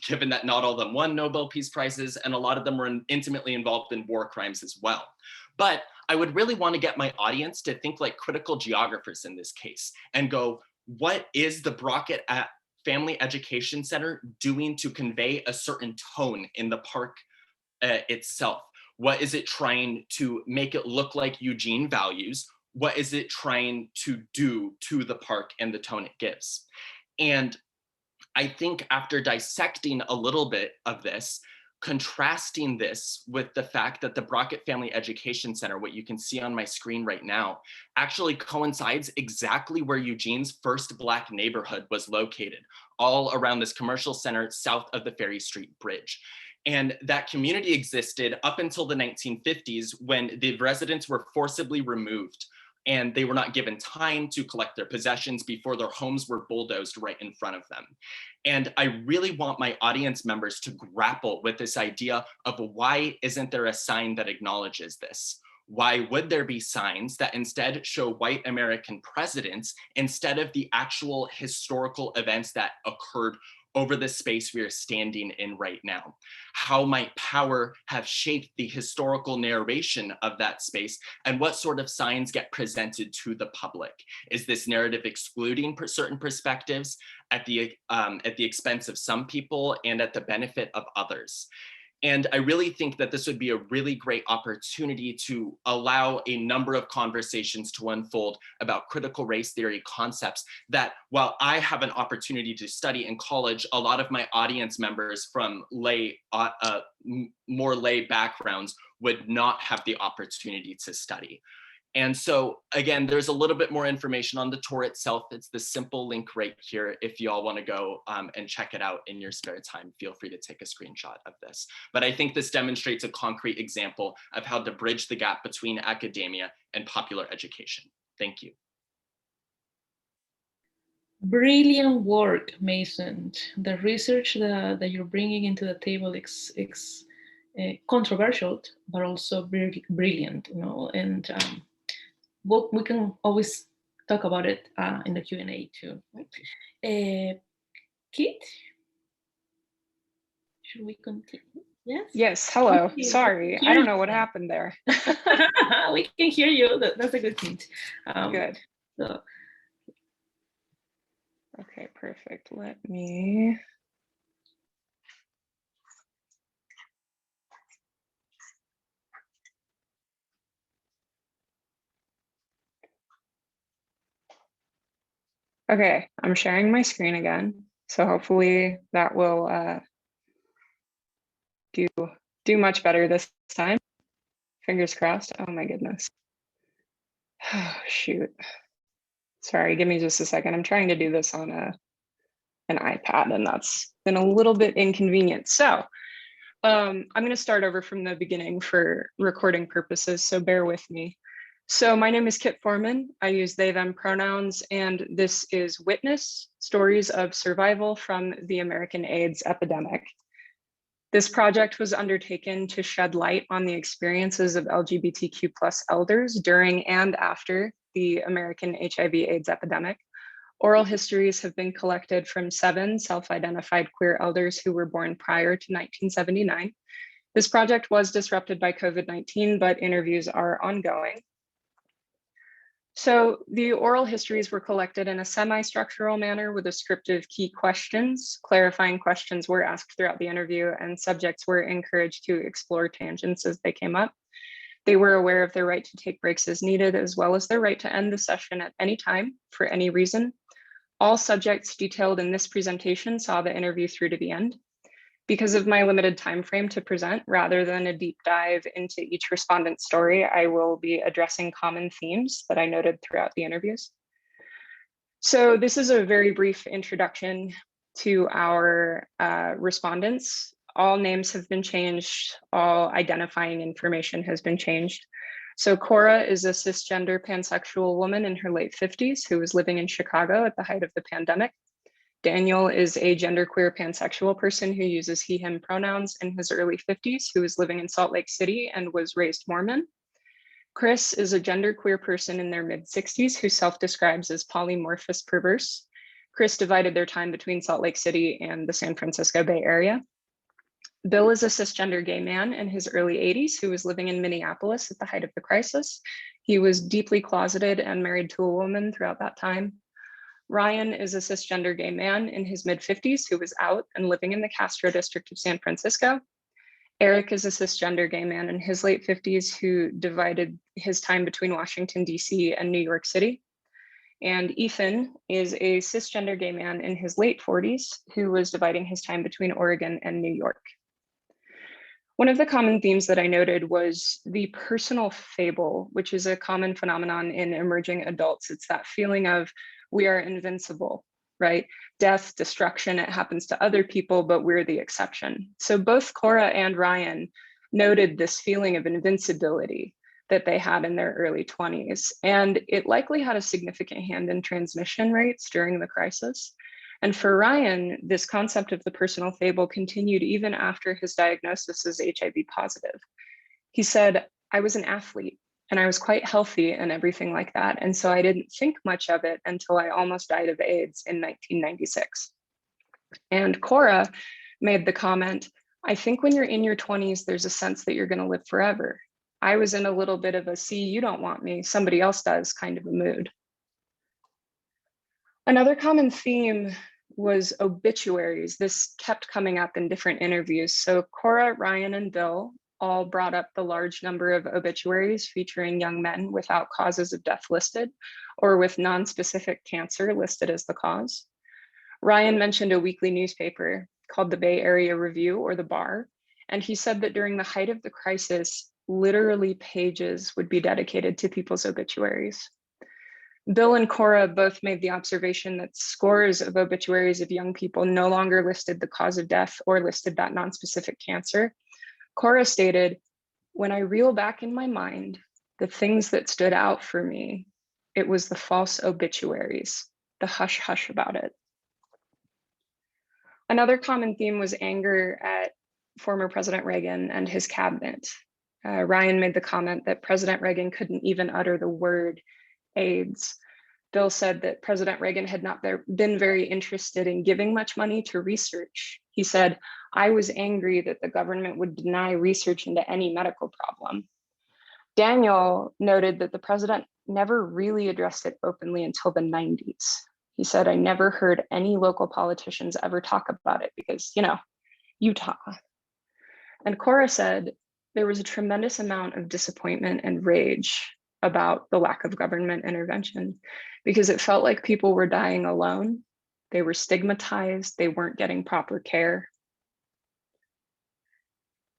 given that not all of them won Nobel Peace Prizes, and a lot of them were intimately involved in war crimes as well. But I would really want to get my audience to think like critical geographers in this case and go, what is the Brockett Family Education Center doing to convey a certain tone in the park itself? What is it trying to make it look like Eugene values? What is it trying to do to the park and the tone it gives? And I think after dissecting a little bit of this, contrasting this with the fact that the Brockett Family Education Center, what you can see on my screen right now, actually coincides exactly where Eugene's first Black neighborhood was located, all around this commercial center south of the Ferry Street Bridge. And that community existed up until the 1950s when the residents were forcibly removed and they were not given time to collect their possessions before their homes were bulldozed right in front of them. And I really want my audience members to grapple with this idea of why isn't there a sign that acknowledges this? Why would there be signs that instead show white American presidents instead of the actual historical events that occurred over the space we are standing in right now? How might power have shaped the historical narration of that space, and what sort of signs get presented to the public? Is this narrative excluding certain perspectives at the expense of some people and at the benefit of others? And I really think that this would be a really great opportunity to allow a number of conversations to unfold about critical race theory concepts that, while I have an opportunity to study in college, a lot of my audience members from more lay backgrounds would not have the opportunity to study. And so again, there's a little bit more information on the tour itself. It's the simple link right here. If you all want to go and check it out in your spare time, feel free to take a screenshot of this. But I think this demonstrates a concrete example of how to bridge the gap between academia and popular education. Thank you. Brilliant work, Mason. The research that you're bringing into the table is controversial, but also brilliant, you know, and we can always talk about it in the Q&A too. Kit, should we continue? Yes. Yes. Hello. Okay, Sorry, I don't know what happened there. We can hear you. That's a good thing. Good. So. Okay, perfect. Let me. Okay, I'm sharing my screen again. So hopefully that will do much better this time. Fingers crossed. Oh my goodness. Oh, shoot. Sorry, give me just a second. I'm trying to do this on an iPad, and that's been a little bit inconvenient. So I'm going to start over from the beginning for recording purposes, so bear with me. So my name is Kit Foreman. I use they, them pronouns, and this is Witness, Stories of Survival from the American AIDS Epidemic. This project was undertaken to shed light on the experiences of LGBTQ+ elders during and after the American HIV/AIDS epidemic. Oral histories have been collected from 7 self-identified queer elders who were born prior to 1979. This project was disrupted by COVID-19, but interviews are ongoing. So the oral histories were collected in a semi-structural manner with a script of key questions. Clarifying questions were asked throughout the interview, and subjects were encouraged to explore tangents as they came up. They were aware of their right to take breaks as needed, as well as their right to end the session at any time for any reason. All subjects detailed in this presentation saw the interview through to the end. Because of my limited time frame to present, rather than a deep dive into each respondent's story, I will be addressing common themes that I noted throughout the interviews. So this is a very brief introduction to our respondents. All names have been changed, all identifying information has been changed. So Cora is a cisgender pansexual woman in her late 50s who was living in Chicago at the height of the pandemic. Daniel is a genderqueer pansexual person who uses he, him pronouns in his early 50s, who is living in Salt Lake City and was raised Mormon. Chris is a genderqueer person in their mid-60s who self-describes as polymorphous perverse. Chris divided their time between Salt Lake City and the San Francisco Bay Area. Bill is a cisgender gay man in his early 80s who was living in Minneapolis at the height of the crisis. He was deeply closeted and married to a woman throughout that time. Ryan is a cisgender gay man in his mid-50s who was out and living in the Castro district of San Francisco. Eric is a cisgender gay man in his late 50s who divided his time between Washington, D.C. and New York City. And Ethan is a cisgender gay man in his late 40s who was dividing his time between Oregon and New York. One of the common themes that I noted was the personal fable, which is a common phenomenon in emerging adults. It's that feeling of we are invincible, right? Death, destruction, it happens to other people, but we're the exception. So both Cora and Ryan noted this feeling of invincibility that they had in their early 20s. And it likely had a significant hand in transmission rates during the crisis. And for Ryan, this concept of the personal fable continued even after his diagnosis as HIV positive. He said, I was an athlete and I was quite healthy and everything like that. And so I didn't think much of it until I almost died of AIDS in 1996. And Cora made the comment, I think when you're in your 20s, there's a sense that you're going to live forever. I was in a little bit of a see, you don't want me, somebody else does kind of a mood. Another common theme was obituaries. This kept coming up in different interviews. So Cora, Ryan, and Bill all brought up the large number of obituaries featuring young men without causes of death listed or with non-specific cancer listed as the cause. Ryan mentioned a weekly newspaper called the Bay Area Review, or the BAR, and he said that during the height of the crisis, literally pages would be dedicated to people's obituaries. Bill and Cora both made the observation that scores of obituaries of young people no longer listed the cause of death or listed that non-specific cancer. Cora stated, when I reel back in my mind, the things that stood out for me, it was the false obituaries, the hush hush about it. Another common theme was anger at former President Reagan and his cabinet. Ryan made the comment that President Reagan couldn't even utter the word AIDS. Bill said that President Reagan had not been very interested in giving much money to research. He said, "I was angry that the government would deny research into any medical problem." Daniel noted that the president never really addressed it openly until the 90s. He said, "I never heard any local politicians ever talk about it because, you know, Utah." And Cora said, there was a tremendous amount of disappointment and rage about the lack of government intervention because it felt like people were dying alone. They were stigmatized, they weren't getting proper care.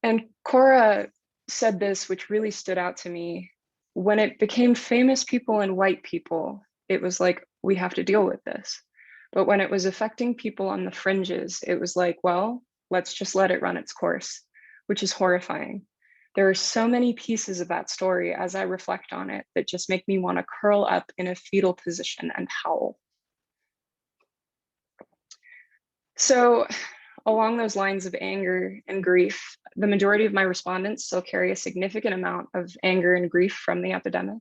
And Cora said this, which really stood out to me. When it became famous people and white people, it was like, we have to deal with this. But when it was affecting people on the fringes, it was like, well, let's just let it run its course, which is horrifying. There are so many pieces of that story as I reflect on it that just make me want to curl up in a fetal position and howl. So along those lines of anger and grief, the majority of my respondents still carry a significant amount of anger and grief from the epidemic.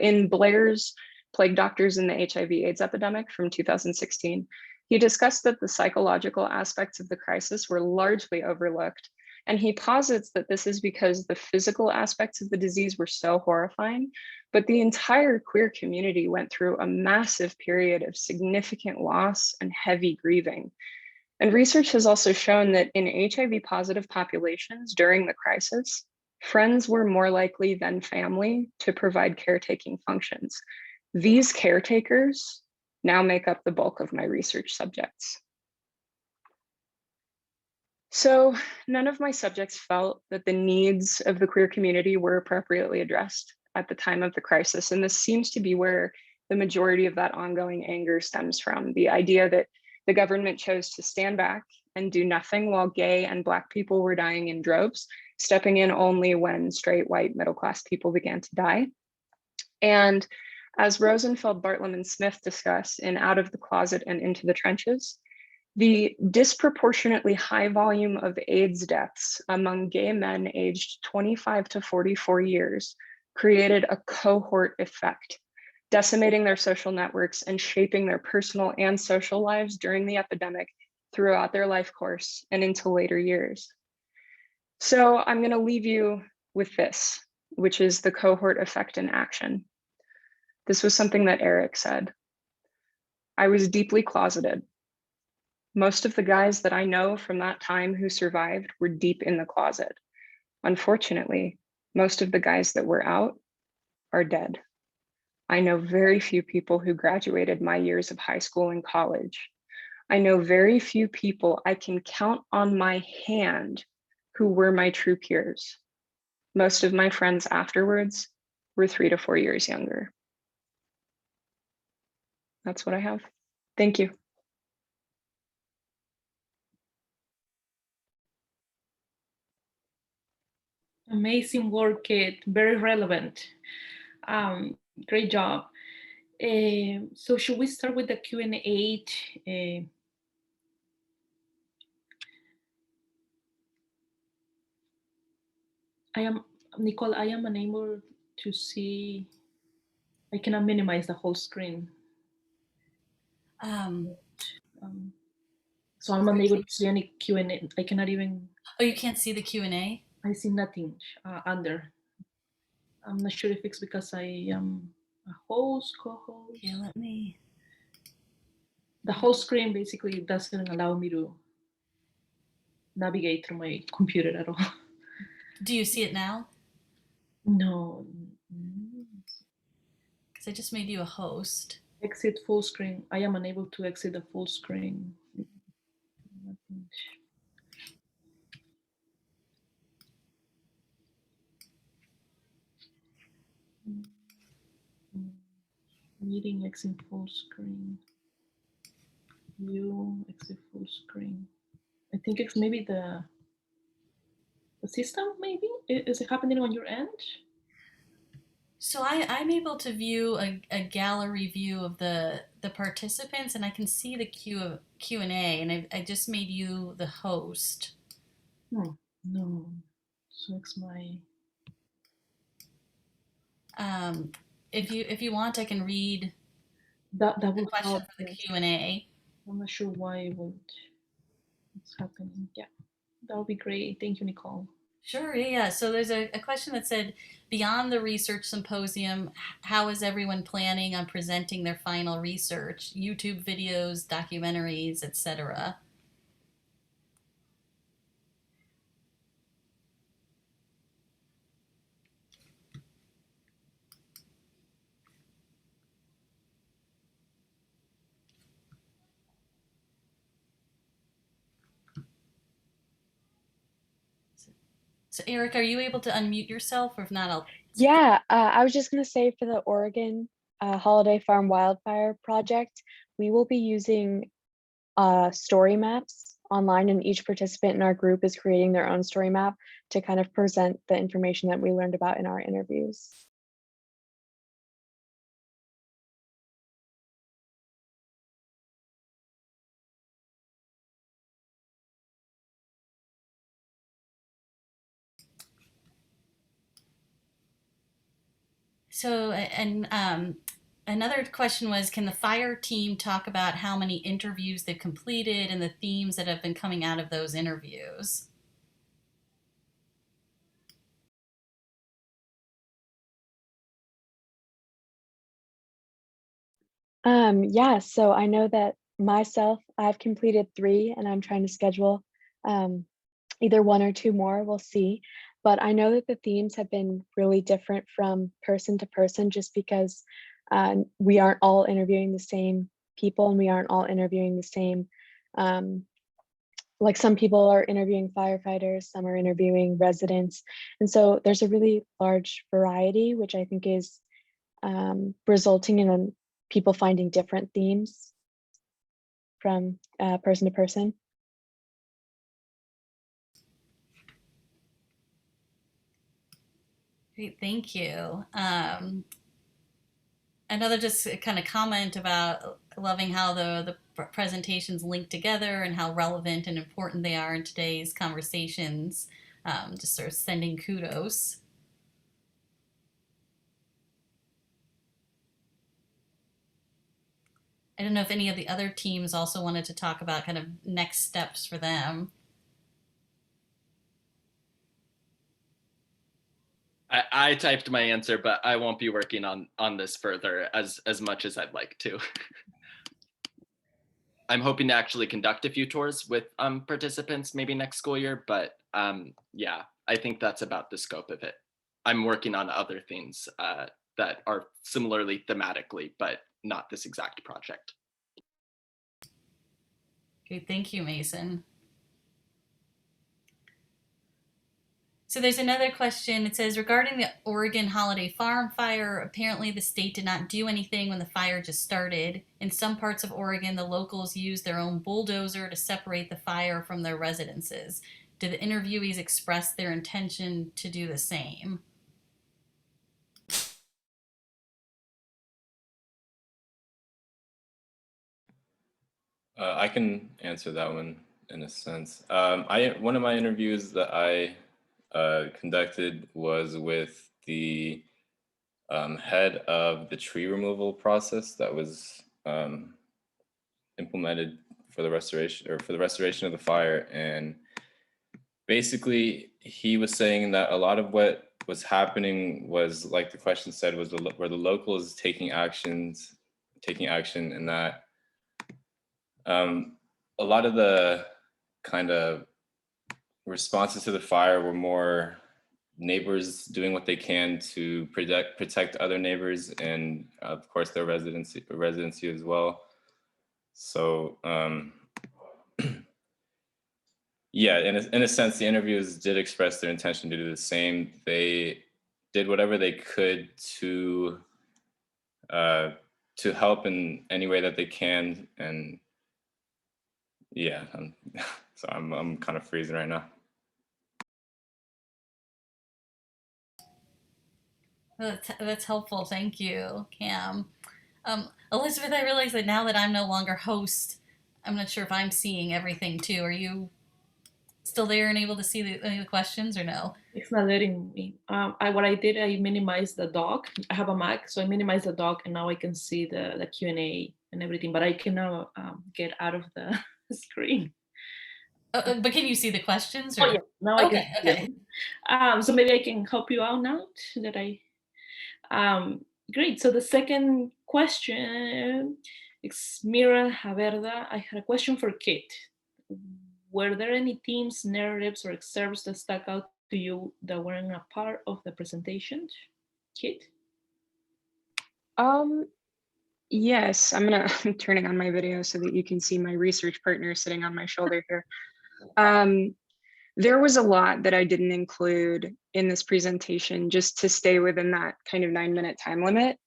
In Blair's Plague Doctors in the HIV/AIDS Epidemic from 2016, he discussed that the psychological aspects of the crisis were largely overlooked. And he posits that this is because the physical aspects of the disease were so horrifying, but the entire queer community went through a massive period of significant loss and heavy grieving. And research has also shown that in HIV positive populations during the crisis, friends were more likely than family to provide caretaking functions. These caretakers now make up the bulk of my research subjects. So none of my subjects felt that the needs of the queer community were appropriately addressed at the time of the crisis. And this seems to be where the majority of that ongoing anger stems from, the idea that the government chose to stand back and do nothing while gay and Black people were dying in droves, stepping in only when straight, white, middle-class people began to die. And as Rosenfeld, Bartlam, and Smith discuss in Out of the Closet and Into the Trenches, the disproportionately high volume of AIDS deaths among gay men aged 25 to 44 years created a cohort effect, decimating their social networks and shaping their personal and social lives during the epidemic throughout their life course and into later years. So I'm going to leave you with this, which is the cohort effect in action. This was something that Eric said. I was deeply closeted. Most of the guys that I know from that time who survived were deep in the closet. Unfortunately, most of the guys that were out are dead. I know very few people who graduated my years of high school and college. I know very few people I can count on my hand who were my true peers. Most of my friends afterwards were 3 to 4 years younger. That's what I have. Thank you. Amazing work, Kate. Very relevant. Great job. So should we start with the Q&A? Nicole, I am unable to see. I cannot minimize the whole screen. So I'm unable to see any Q&A. I cannot even. Oh, you can't see the Q&A? I see nothing under. I'm not sure if it's because I am a host, co-host. Yeah, let me. The whole screen basically doesn't allow me to navigate through my computer at all. Do you see it now? No. Because I just made you a host. Exit full screen. I am unable to exit the full screen. Meeting exit full screen. View exit full screen. I think it's maybe the system, maybe? Is it happening on your end? So I'm able to view a gallery view of the participants, and I can see the Q&A, and I just made you the host. No, so it's my. If you want, I can read That the will question help. for the Yes. Q&A. I'm not sure why it's happening. Yeah, that would be great. Thank you, Nicole. Sure, yeah. So there's a question that said, beyond the research symposium, how is everyone planning on presenting their final research? YouTube videos, documentaries, etc. So Eric, are you able to unmute yourself? Or if not, I'll... Yeah, I was just going to say for the Oregon Holiday Farm Wildfire Project, we will be using story maps online, and each participant in our group is creating their own story map to kind of present the information that we learned about in our interviews. So, and another question was, can the fire team talk about how many interviews they've completed and the themes that have been coming out of those interviews? Yeah, so I know that myself, I've completed 3 and I'm trying to schedule either 1 or 2 more, we'll see. But I know that the themes have been really different from person to person just because we aren't all interviewing the same people and we aren't all interviewing the same, like some people are interviewing firefighters, some are interviewing residents. And so there's a really large variety, which I think is resulting in people finding different themes from person to person. Great, thank you. Another just kind of comment about loving how the presentations link together and how relevant and important they are in today's conversations. Just sort of sending kudos. I don't know if any of the other teams also wanted to talk about kind of next steps for them. I typed my answer, but I won't be working on this further as much as I'd like to. I'm hoping to actually conduct a few tours with participants maybe next school year, but yeah, I think that's about the scope of it. I'm working on other things that are similarly thematically, but not this exact project. Okay, thank you, Mason. So there's another question. It says, regarding the Oregon Holiday Farm fire, apparently the state did not do anything when the fire just started. In some parts of Oregon, the locals used their own bulldozer to separate the fire from their residences. Did the interviewees express their intention to do the same? I can answer that one in a sense. One of my interviews that I conducted was with the head of the tree removal process that was implemented for the restoration of the fire. And basically he was saying that a lot of what was happening was, like the question said, was where the locals taking action, and that a lot of the kind of responses to the fire were more neighbors doing what they can to protect other neighbors, and of course their residency as well. So yeah, in a sense, the interviews did express their intention to do the same. They did whatever they could to help in any way that they can, and yeah, so I'm kind of freezing right now. That's helpful. Thank you, Cam. Elizabeth, I realize that now that I'm no longer host, I'm not sure if I'm seeing everything too. Are you still there and able to see any of the questions or no? It's not letting me. What I did, I minimized the doc. I have a Mac, so I minimized the doc, and now I can see the Q&A and everything, but I cannot get out of the screen. But can you see the questions? Or? Oh, yeah, now I can see Okay. them. So maybe I can help you out now that great. So the second question is Mira Haverda. I had a question for Kate. Were there any themes, narratives, or excerpts that stuck out to you that weren't a part of the presentation? Kate? Yes, I'm turning on my video so that you can see my research partner sitting on my shoulder here. There was a lot that I didn't include in this presentation just to stay within that kind of 9-minute time limit.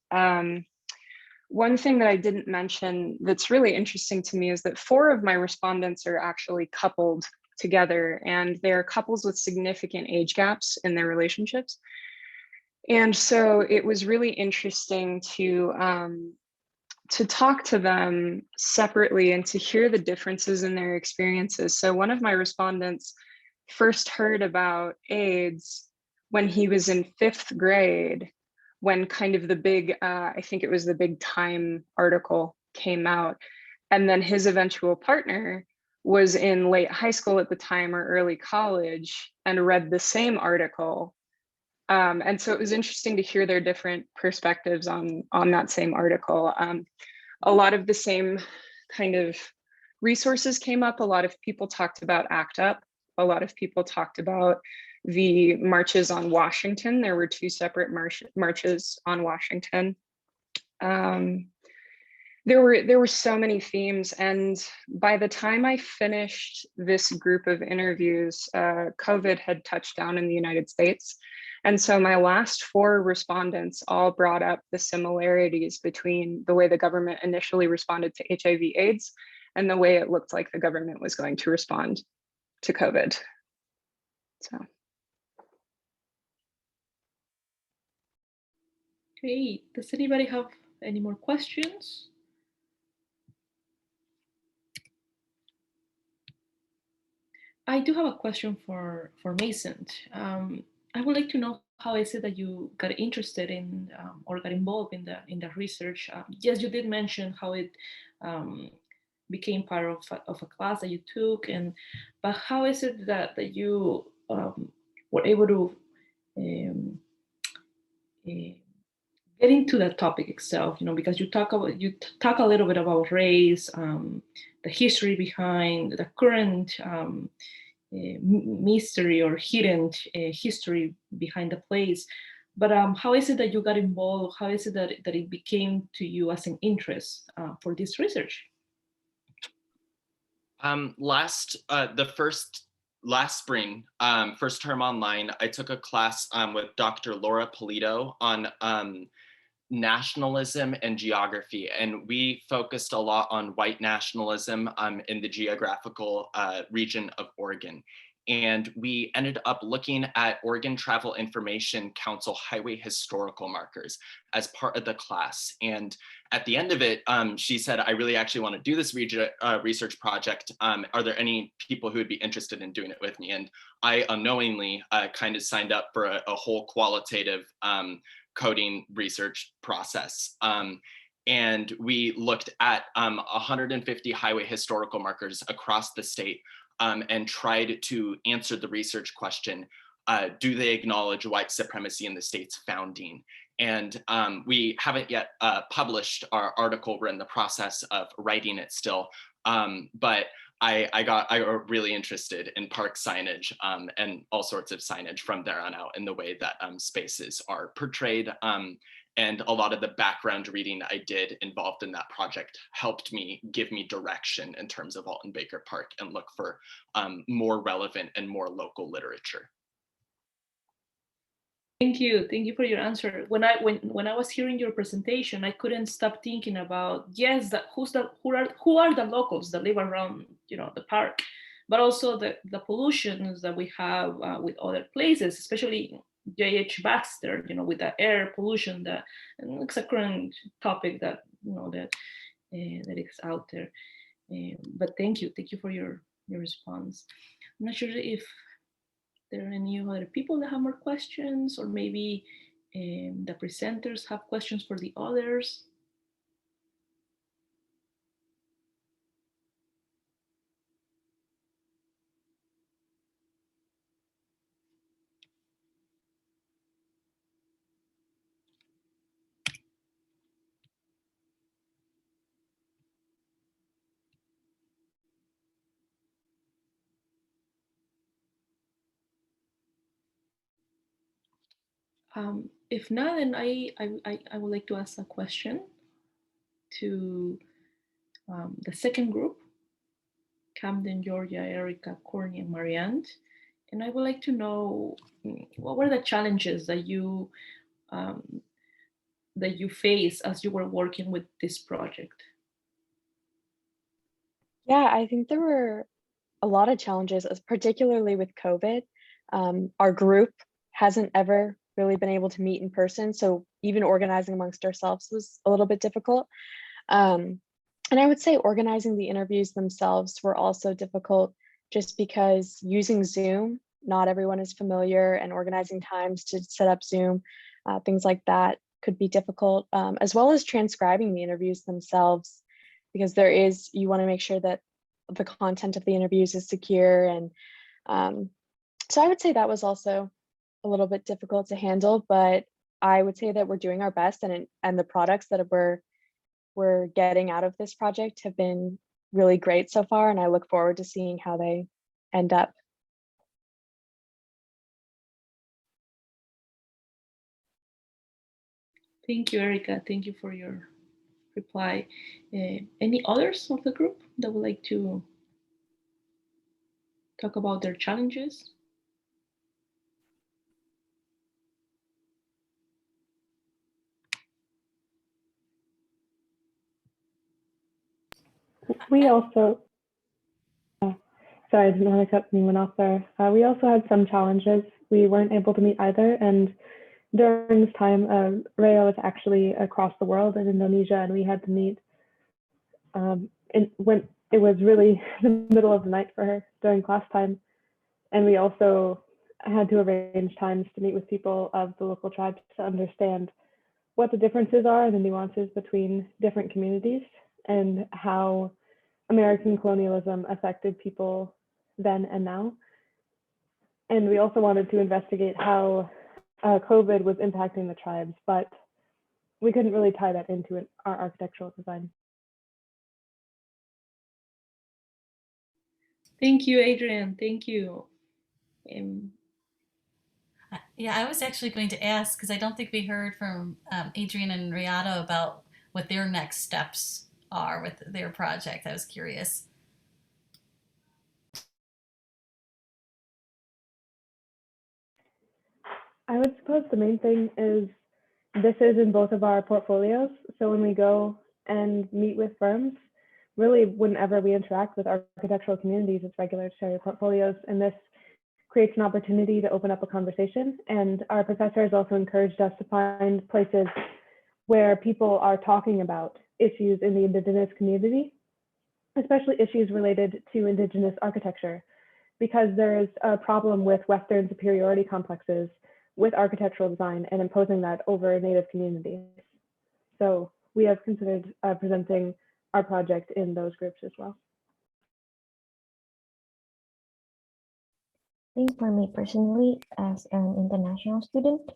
One thing that I didn't mention that's really interesting to me is that 4 of my respondents are actually coupled together, and they're couples with significant age gaps in their relationships. And so it was really interesting to talk to them separately and to hear the differences in their experiences. So one of my respondents first heard about AIDS when he was in 5th grade, when kind of the big, I think it was the big Time article came out. And then his eventual partner was in late high school at the time or early college and read the same article. And so it was interesting to hear their different perspectives on that same article. A lot of the same kind of resources came up. A lot of people talked about ACT UP. A lot of people talked about the marches on Washington. There were 2 separate marches on Washington. There were so many themes, and by the time I finished this group of interviews, COVID had touched down in the United States. And so my last 4 respondents all brought up the similarities between the way the government initially responded to HIV/AIDS and the way it looked like the government was going to respond to COVID. So. Great. Does anybody have any more questions? I do have a question for Mason. I would like to know, how is it that you got interested in or got involved in the research? Yes, you did mention how it became part of a class that you took, but how is it that you were able to get into that topic itself? Because you talk a little bit about race, the history behind the current mystery or hidden history behind the place. But how is it that you got involved? How is it that it became to you as an interest for this research? Last spring, first term online, I took a class with Dr. Laura Polito on nationalism and geography, and we focused a lot on white nationalism in the geographical region of Oregon. And we ended up looking at Oregon Travel Information Council highway historical markers as part of the class. And at the end of it, she said, I really actually want to do this research project. Are there any people who would be interested in doing it with me? And I unknowingly kind of signed up for a whole qualitative coding research process. And we looked at 150 highway historical markers across the state and tried to answer the research question, do they acknowledge white supremacy in the state's founding? And we haven't yet published our article. We're in the process of writing it still, but I got really interested in park signage and all sorts of signage from there on out, in the way that spaces are portrayed. And a lot of the background reading I did involved in that project helped me give me direction in terms of Alton Baker Park and look for more relevant and more local literature. Thank you for your answer. When I was hearing your presentation, I couldn't stop thinking about, yes, who are the locals that live around the park, but also the pollutions that we have with other places, especially J.H. Baxter, with the air pollution, and it's a current topic that, that is out there. But thank you for your response. I'm not sure if there are any other people that have more questions, or maybe the presenters have questions for the others. If not, then I would like to ask a question to the second group, Camden, Georgia, Erika, Courtney, and Marianne. And I would like to know, what were the challenges that you faced as you were working with this project? Yeah, I think there were a lot of challenges, particularly with COVID. Our group hasn't ever really been able to meet in person, so even organizing amongst ourselves was a little bit difficult. And I would say organizing the interviews themselves were also difficult, just because using Zoom, not everyone is familiar, and organizing times to set up Zoom, things like that could be difficult, as well as transcribing the interviews themselves, because you want to make sure that the content of the interviews is secure. And so I would say that was also a little bit difficult to handle, but I would say that we're doing our best, and the products that we're getting out of this project have been really great so far, and I look forward to seeing how they end up. Thank you, Erika. Thank you for your reply. Any others of the group that would like to talk about their challenges? We also, sorry, I didn't want to cut anyone off there. We also had some challenges. We weren't able to meet either. And during this time, Rheata was actually across the world in Indonesia, and we had to meet when it was really the middle of the night for her during class time. And we also had to arrange times to meet with people of the local tribes to understand what the differences are and the nuances between different communities, and how American colonialism affected people then and now. And we also wanted to investigate how COVID was impacting the tribes, but we couldn't really tie that into our architectural design. Thank you, Adriann. Thank you. Yeah, I was actually going to ask, because I don't think we heard from Adriann and Rheata about what their next steps are with their project. I was curious. I would suppose the main thing is this is in both of our portfolios. So when we go and meet with firms, really whenever we interact with architectural communities, it's regular to share your portfolios. And this creates an opportunity to open up a conversation. And our professor has also encouraged us to find places where people are talking about issues in the Indigenous community, especially issues related to Indigenous architecture, because there is a problem with Western superiority complexes with architectural design and imposing that over Native communities. So we have considered presenting our project in those groups as well. I think for me personally, as an international student,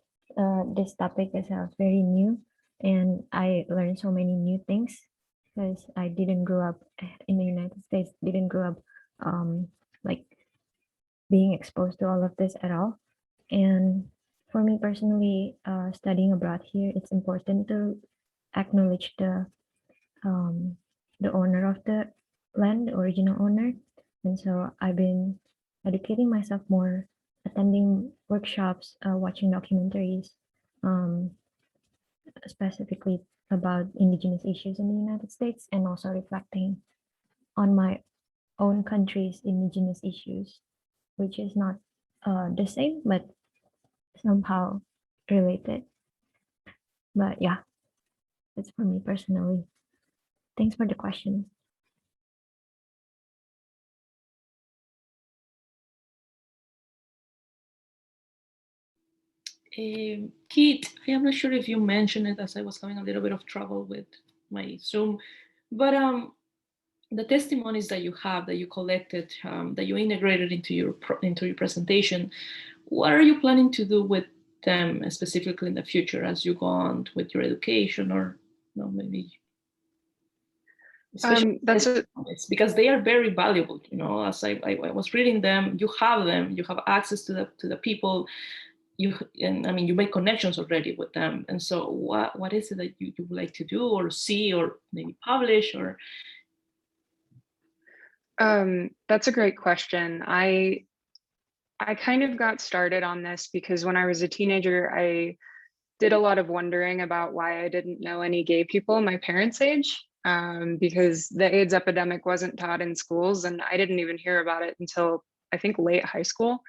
this topic is very new, and I learned so many new things because I didn't grow up in the United States, didn't grow up like being exposed to all of this at all. And for me personally, studying abroad here, it's important to acknowledge the owner of the land, the original owner. And so I've been educating myself more, attending workshops, watching documentaries, specifically about Indigenous issues in the United States, and also reflecting on my own country's Indigenous issues, which is not the same, but somehow related. But yeah, that's for me personally. Thanks for the question. Keith, I am not sure if you mentioned it as I was having a little bit of trouble with my Zoom, but the testimonies that you have, that you collected, that you integrated into your presentation, what are you planning to do with them specifically in the future as you go on with your education, or maybe That's because they are very valuable. As I was reading them, you have access to the people. You make connections already with them, and so what is it that you would like to do or see or maybe publish or? That's a great question. I kind of got started on this because when I was a teenager, I did a lot of wondering about why I didn't know any gay people my parents' age, because the AIDS epidemic wasn't taught in schools, and I didn't even hear about it until I think late high school.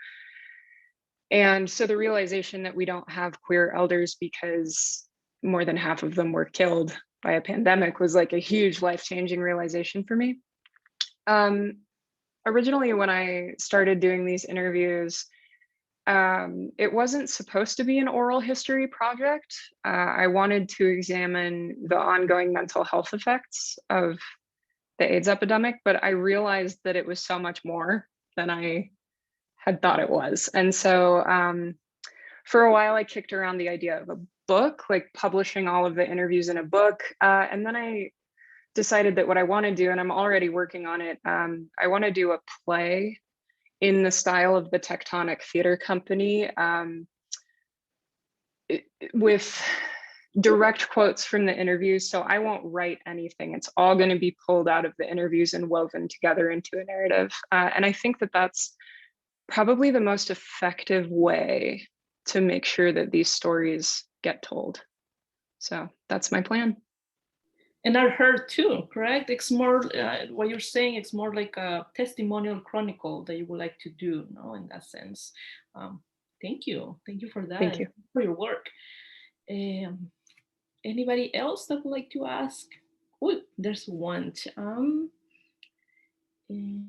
And so the realization that we don't have queer elders because more than half of them were killed by a pandemic was like a huge life-changing realization for me. Originally, when I started doing these interviews, it wasn't supposed to be an oral history project. I wanted to examine the ongoing mental health effects of the AIDS epidemic, but I realized that it was so much more than I had thought it was. And so for a while, I kicked around the idea of a book, like publishing all of the interviews in a book. And then I decided that what I want to do, and I'm already working on it, I want to do a play in the style of the Tectonic Theater Company, with direct quotes from the interviews. So I won't write anything. It's all going to be pulled out of the interviews and woven together into a narrative. And I think that that's probably the most effective way to make sure that these stories get told. So that's my plan. And are heard too, correct? It's more, what you're saying, it's more like a testimonial chronicle that you would like to do, in that sense. Thank you for that. Thank you for your work. Anybody else that would like to ask? Oh, there's one. We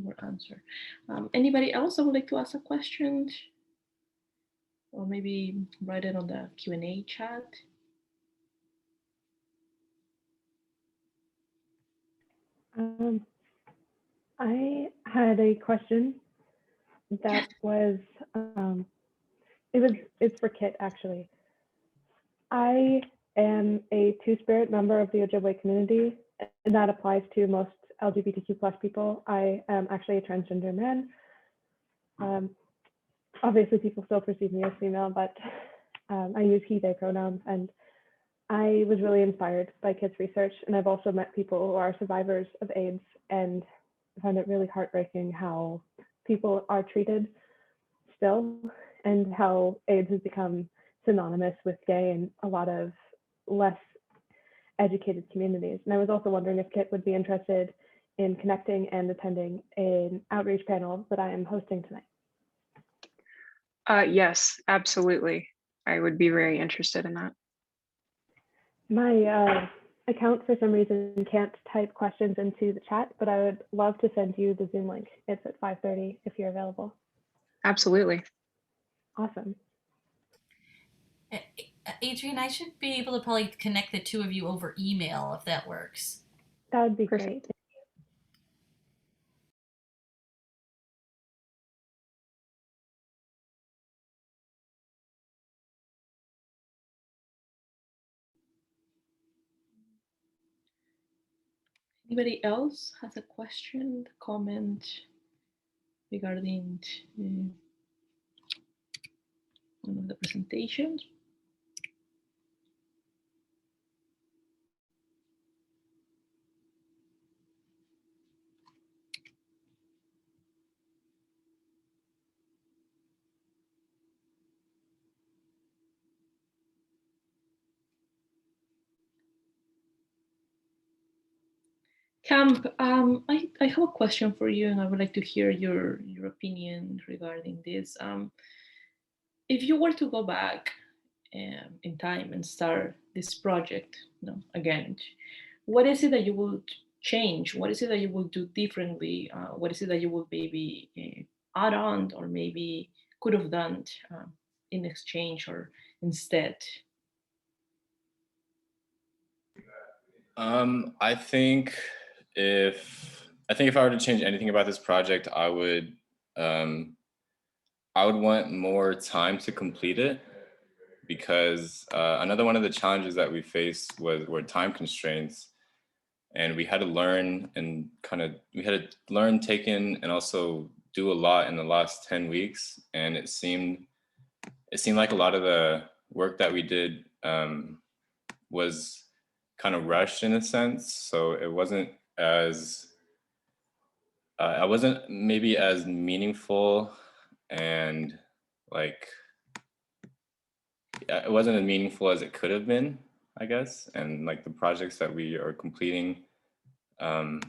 were answered. Anybody else that would like to ask a question? Or maybe write it on the Q&A chat. I had a question that was, it's for Kit actually. I am a Two-Spirit member of the Ojibwe community, and that applies to most LGBTQ plus people. I am actually a transgender man. Obviously people still perceive me as female, but I use he, they pronouns, and I was really inspired by Kit's research, and I've also met people who are survivors of AIDS, and I found it really heartbreaking how people are treated still, and how AIDS has become synonymous with gay in a lot of less educated communities. And I was also wondering if Kit would be interested in connecting and attending an outreach panel that I am hosting tonight. Yes, absolutely. I would be very interested in that. My account for some reason can't type questions into the chat, but I would love to send you the Zoom link. It's at 5:30 if you're available. Absolutely. Awesome. Adriann, I should be able to probably connect the two of you over email if that works. That would be Perfect. Great. Anybody else has a question, comment regarding one of the presentations? Camp, I have a question for you, and I would like to hear your opinion regarding this. If you were to go back in time and start this project, again, what is it that you would change? What is it that you would do differently? What is it that you would maybe add on, or maybe could have done in exchange or instead? I think if I were to change anything about this project, I would want more time to complete it, because another one of the challenges that we faced were time constraints, and we had to learn and take in and also do a lot in the last 10 weeks, and it seemed like a lot of the work that we did was kind of rushed in a sense, so it wasn't maybe as meaningful, and like it wasn't as meaningful as it could have been, I guess. And like the projects that we are completing, I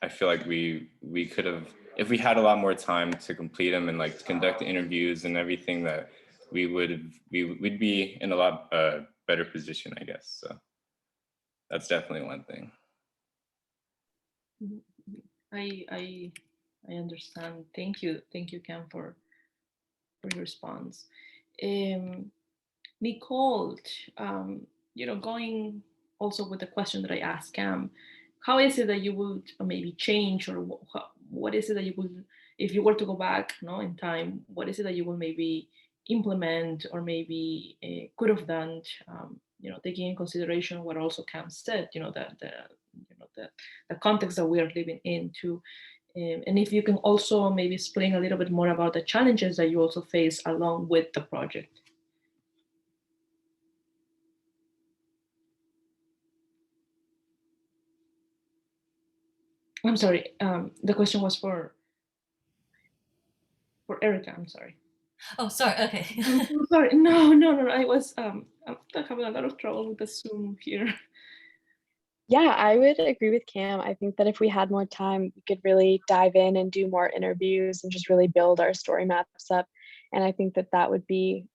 feel like we could have, if we had a lot more time to complete them and like conduct the interviews and everything, that we'd be in a lot better position, I guess. So that's definitely one thing. I understand. Thank you, Cam, for your response. Nicole, going also with the question that I asked Cam, how is it that you would maybe change, or what is it that you would, if you were to go back, in time, what is it that you would maybe implement, or maybe could have done, taking in consideration what also Cam said, the context that we are living into. And if you can also maybe explain a little bit more about the challenges that you also face along with the project. I'm sorry, the question was for Erika, I'm sorry. Oh, sorry, okay. I'm sorry, no, I was, I'm having a lot of trouble with the Zoom here. Yeah, I would agree with Cam. I think that if we had more time, we could really dive in and do more interviews and just really build our story maps up. And I think that that would be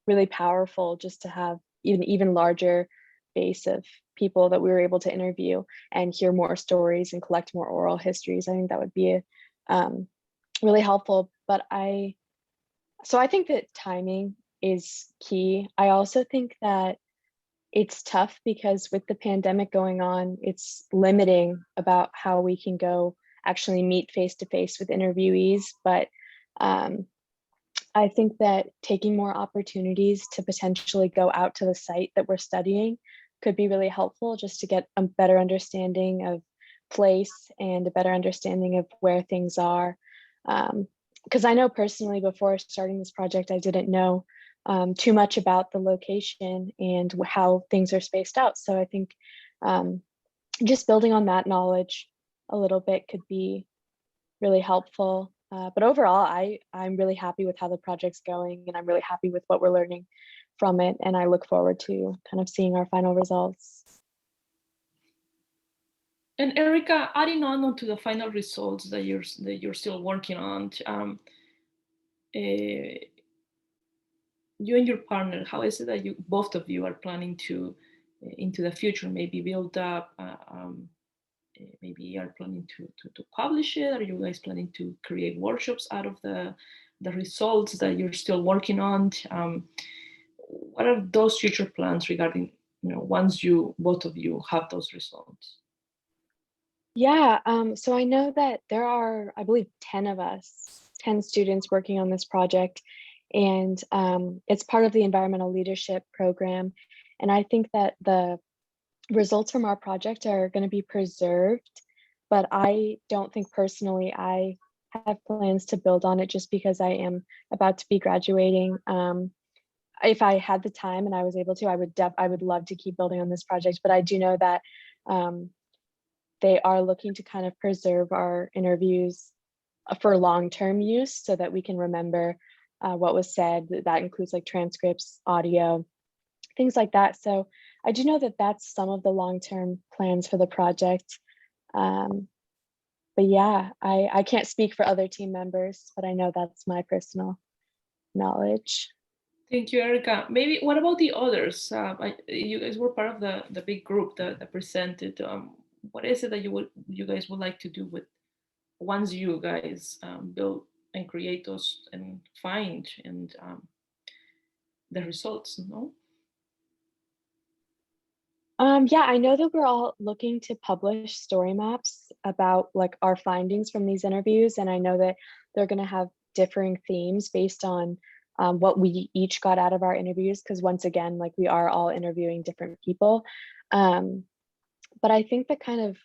really powerful, just to have even larger base of people that we were able to interview and hear more stories and collect more oral histories. I think that would be really helpful. But I think that timing is key. I also think that it's tough because with the pandemic going on, it's limiting about how we can go actually meet face to face with interviewees. But I think that taking more opportunities to potentially go out to the site that we're studying could be really helpful, just to get a better understanding of place and a better understanding of where things are. Because I know personally, before starting this project, I didn't know too much about the location and how things are spaced out. So I think just building on that knowledge a little bit could be really helpful. But overall, I'm really happy with how the project's going, and I'm really happy with what we're learning from it. And I look forward to kind of seeing our final results. And Erika, adding on to the final results that you're still working on, you and your partner, how is it that both of you are planning to, into the future, maybe build up, maybe you are planning to publish it? Are you guys planning to create workshops out of the results that you're still working on? What are those future plans regarding, once both of you have those results? Yeah, so I know that there are, I believe, 10 of us, 10 students working on this project, and it's part of the environmental leadership program. And I think that the results from our project are going to be preserved, but I don't think personally I have plans to build on it, just because I am about to be graduating. If I had the time and I was able to, I would love to keep building on this project, but I do know that they are looking to kind of preserve our interviews for long-term use, so that we can remember what was said. That includes like transcripts, audio, things like that. So I do know that that's some of the long-term plans for the project. But yeah, I can't speak for other team members, but I know that's my personal knowledge. Thank you, Erika. Maybe what about the others? You guys were part of the big group that presented. What is it that you guys would like to do with once you guys build and create those and find and the results? No. Yeah, I know that we're all looking to publish story maps about like our findings from these interviews, and I know that they're going to have differing themes based on what we each got out of our interviews, because once again, like we are all interviewing different people. But I think the kind of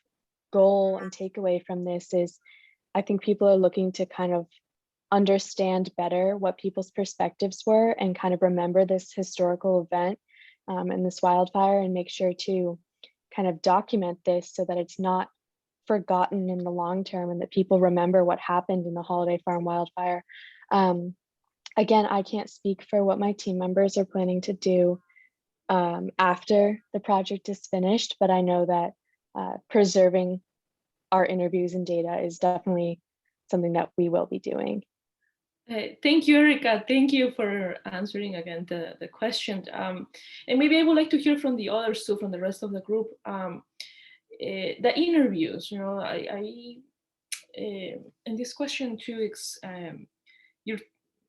goal and takeaway from this is I think people are looking to kind of understand better what people's perspectives were and kind of remember this historical event and this wildfire, and make sure to kind of document this so that it's not forgotten in the long term and that people remember what happened in the Holiday Farm wildfire. Again, I can't speak for what my team members are planning to do after the project is finished, but I know that preserving our interviews and data is definitely something that we will be doing. Thank you, Erika. Thank you for answering again the question. And maybe I would like to hear from the others too, from the rest of the group. The interviews, you know, and this question too,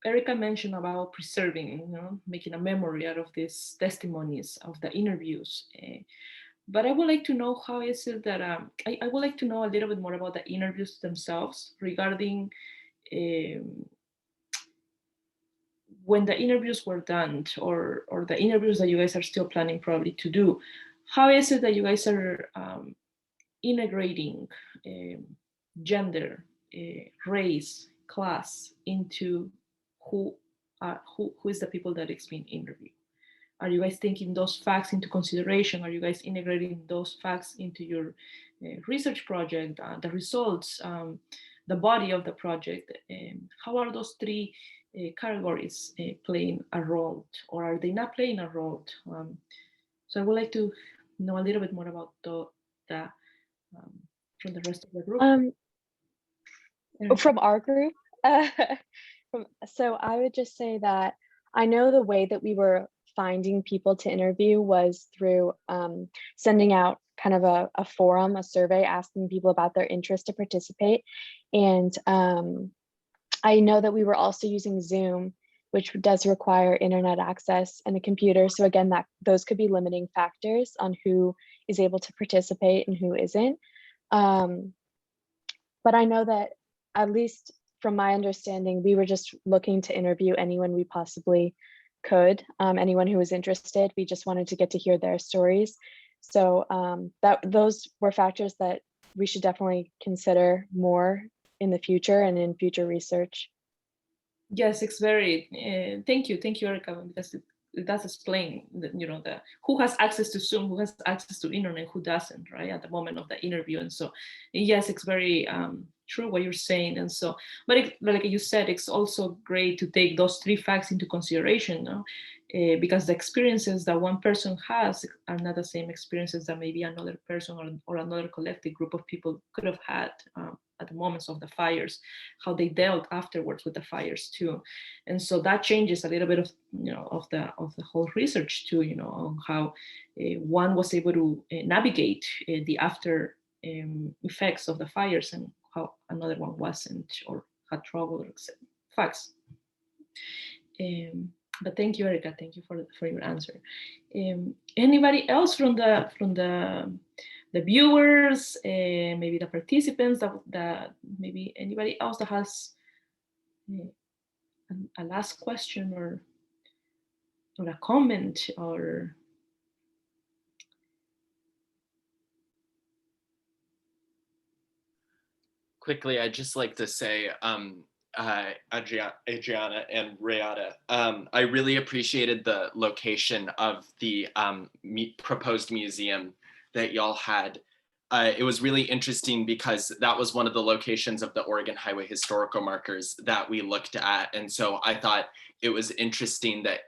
Erika mentioned about preserving, you know, making a memory out of these testimonies of the interviews. But I would like to know how is it that, I would like to know a little bit more about the interviews themselves regarding when the interviews were done, or the interviews that you guys are still planning probably to do. How is it that you guys are integrating gender, race, class into who is the people that is being interviewed? Are you guys taking those facts into consideration? Are you guys integrating those facts into your research project, the results, the body of the project? How are those three categories playing a role, or are they not playing a role? So I would like to know a little bit more about the from the rest of the group. From our group, so I would just say that I know the way that we were finding people to interview was through sending out kind of a forum, a survey, asking people about their interest to participate. And I know that we were also using Zoom, which does require internet access and a computer. So again, those could be limiting factors on who is able to participate and who isn't. But I know that, at least from my understanding, we were just looking to interview anyone we possibly could, anyone who was interested. We just wanted to get to hear their stories. So those were factors that we should definitely consider more in the future and in future research. Yes, it's very, thank you, Erika, because it does explain that, you know, who has access to Zoom, who has access to internet, who doesn't, right, at the moment of the interview. And so, yes, it's very true what you're saying. And so, but like you said, it's also great to take those three facts into consideration, no? Because the experiences that one person has are not the same experiences that maybe another person or another collective group of people could have had at the moments of the fires, how they dealt afterwards with the fires too. And so that changes a little bit of, you know, of the whole research too, you know, on how one was able to navigate the after effects of the fires, and how another one wasn't, or had trouble, or facts. But thank you, Erika. Thank you for your answer. Anybody else from the viewers, maybe the participants, that maybe anybody else that has a last question or a comment, or Quickly, I'd just like to say, Adrianna and Rheata, I really appreciated the location of the proposed museum that y'all had. It was really interesting because that was one of the locations of the Oregon Highway historical markers that we looked at. And so I thought it was interesting that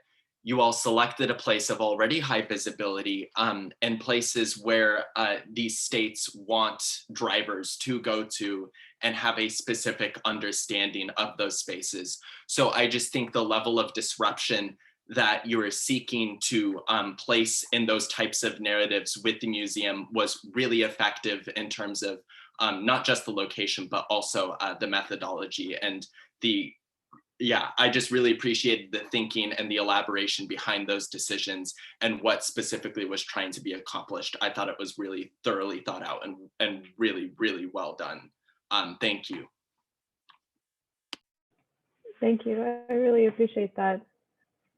you all selected a place of already high visibility and places where these states want drivers to go to and have a specific understanding of those spaces. So I just think the level of disruption that you are seeking to place in those types of narratives with the museum was really effective in terms of not just the location, but also the methodology and I just really appreciated the thinking and the elaboration behind those decisions and what specifically was trying to be accomplished. I thought it was really thoroughly thought out and really, really well done. Thank you. Thank you. I really appreciate that.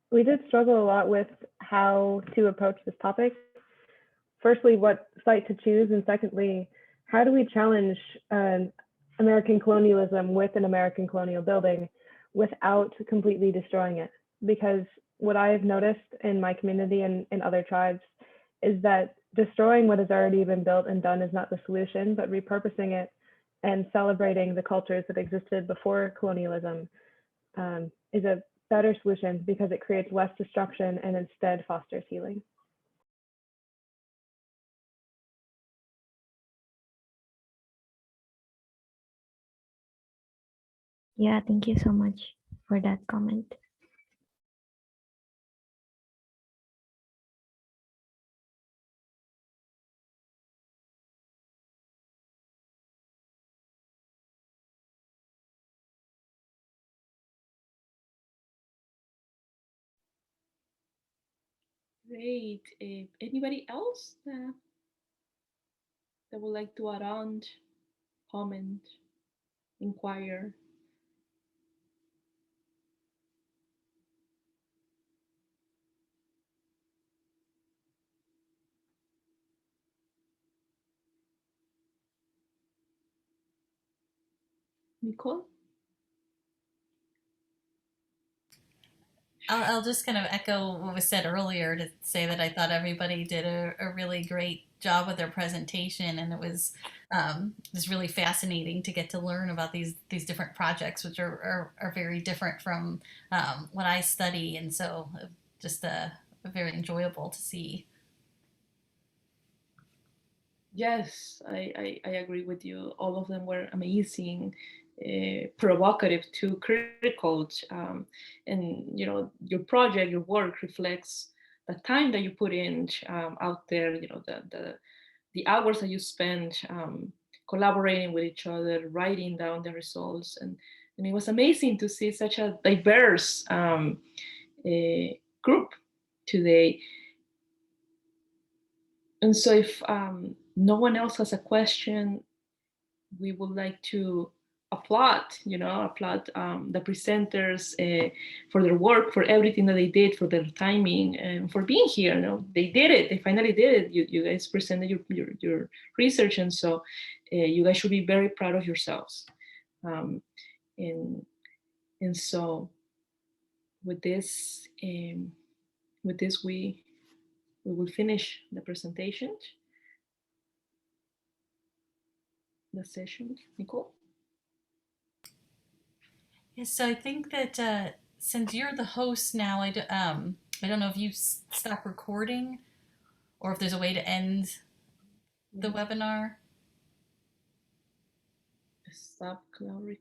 We did struggle a lot with how to approach this topic. Firstly, what site to choose, and secondly, how do we challenge American colonialism with an American colonial building without completely destroying it? Because what I have noticed in my community and in other tribes is that destroying what has already been built and done is not the solution, but repurposing it and celebrating the cultures that existed before colonialism is a better solution because it creates less destruction and instead fosters healing. Yeah, thank you so much for that comment. Great. Anybody else that would like to add on, comment, inquire? Nicole? I'll just kind of echo what was said earlier to say that I thought everybody did a really great job with their presentation, and it was just really fascinating to get to learn about these different projects, which are very different from what I study, and so just very enjoyable to see. Yes, I agree with you. All of them were amazing, provocative, too critical, and your project, your work reflects the time that you put in out there. The hours that you spend collaborating with each other, writing down the results, and it was amazing to see such a diverse group today. And so if no one else has a question, we would like to applaud the presenters for their work, for everything that they did, for their timing, and for being here. They did it. They finally did it. You guys presented your research, and so you guys should be very proud of yourselves. And so with this, we will finish the presentation. The session, Nicole? Yes, so I think that since you're the host now, I don't know if you stop recording or if there's a way to end the webinar. Stop cloud recording.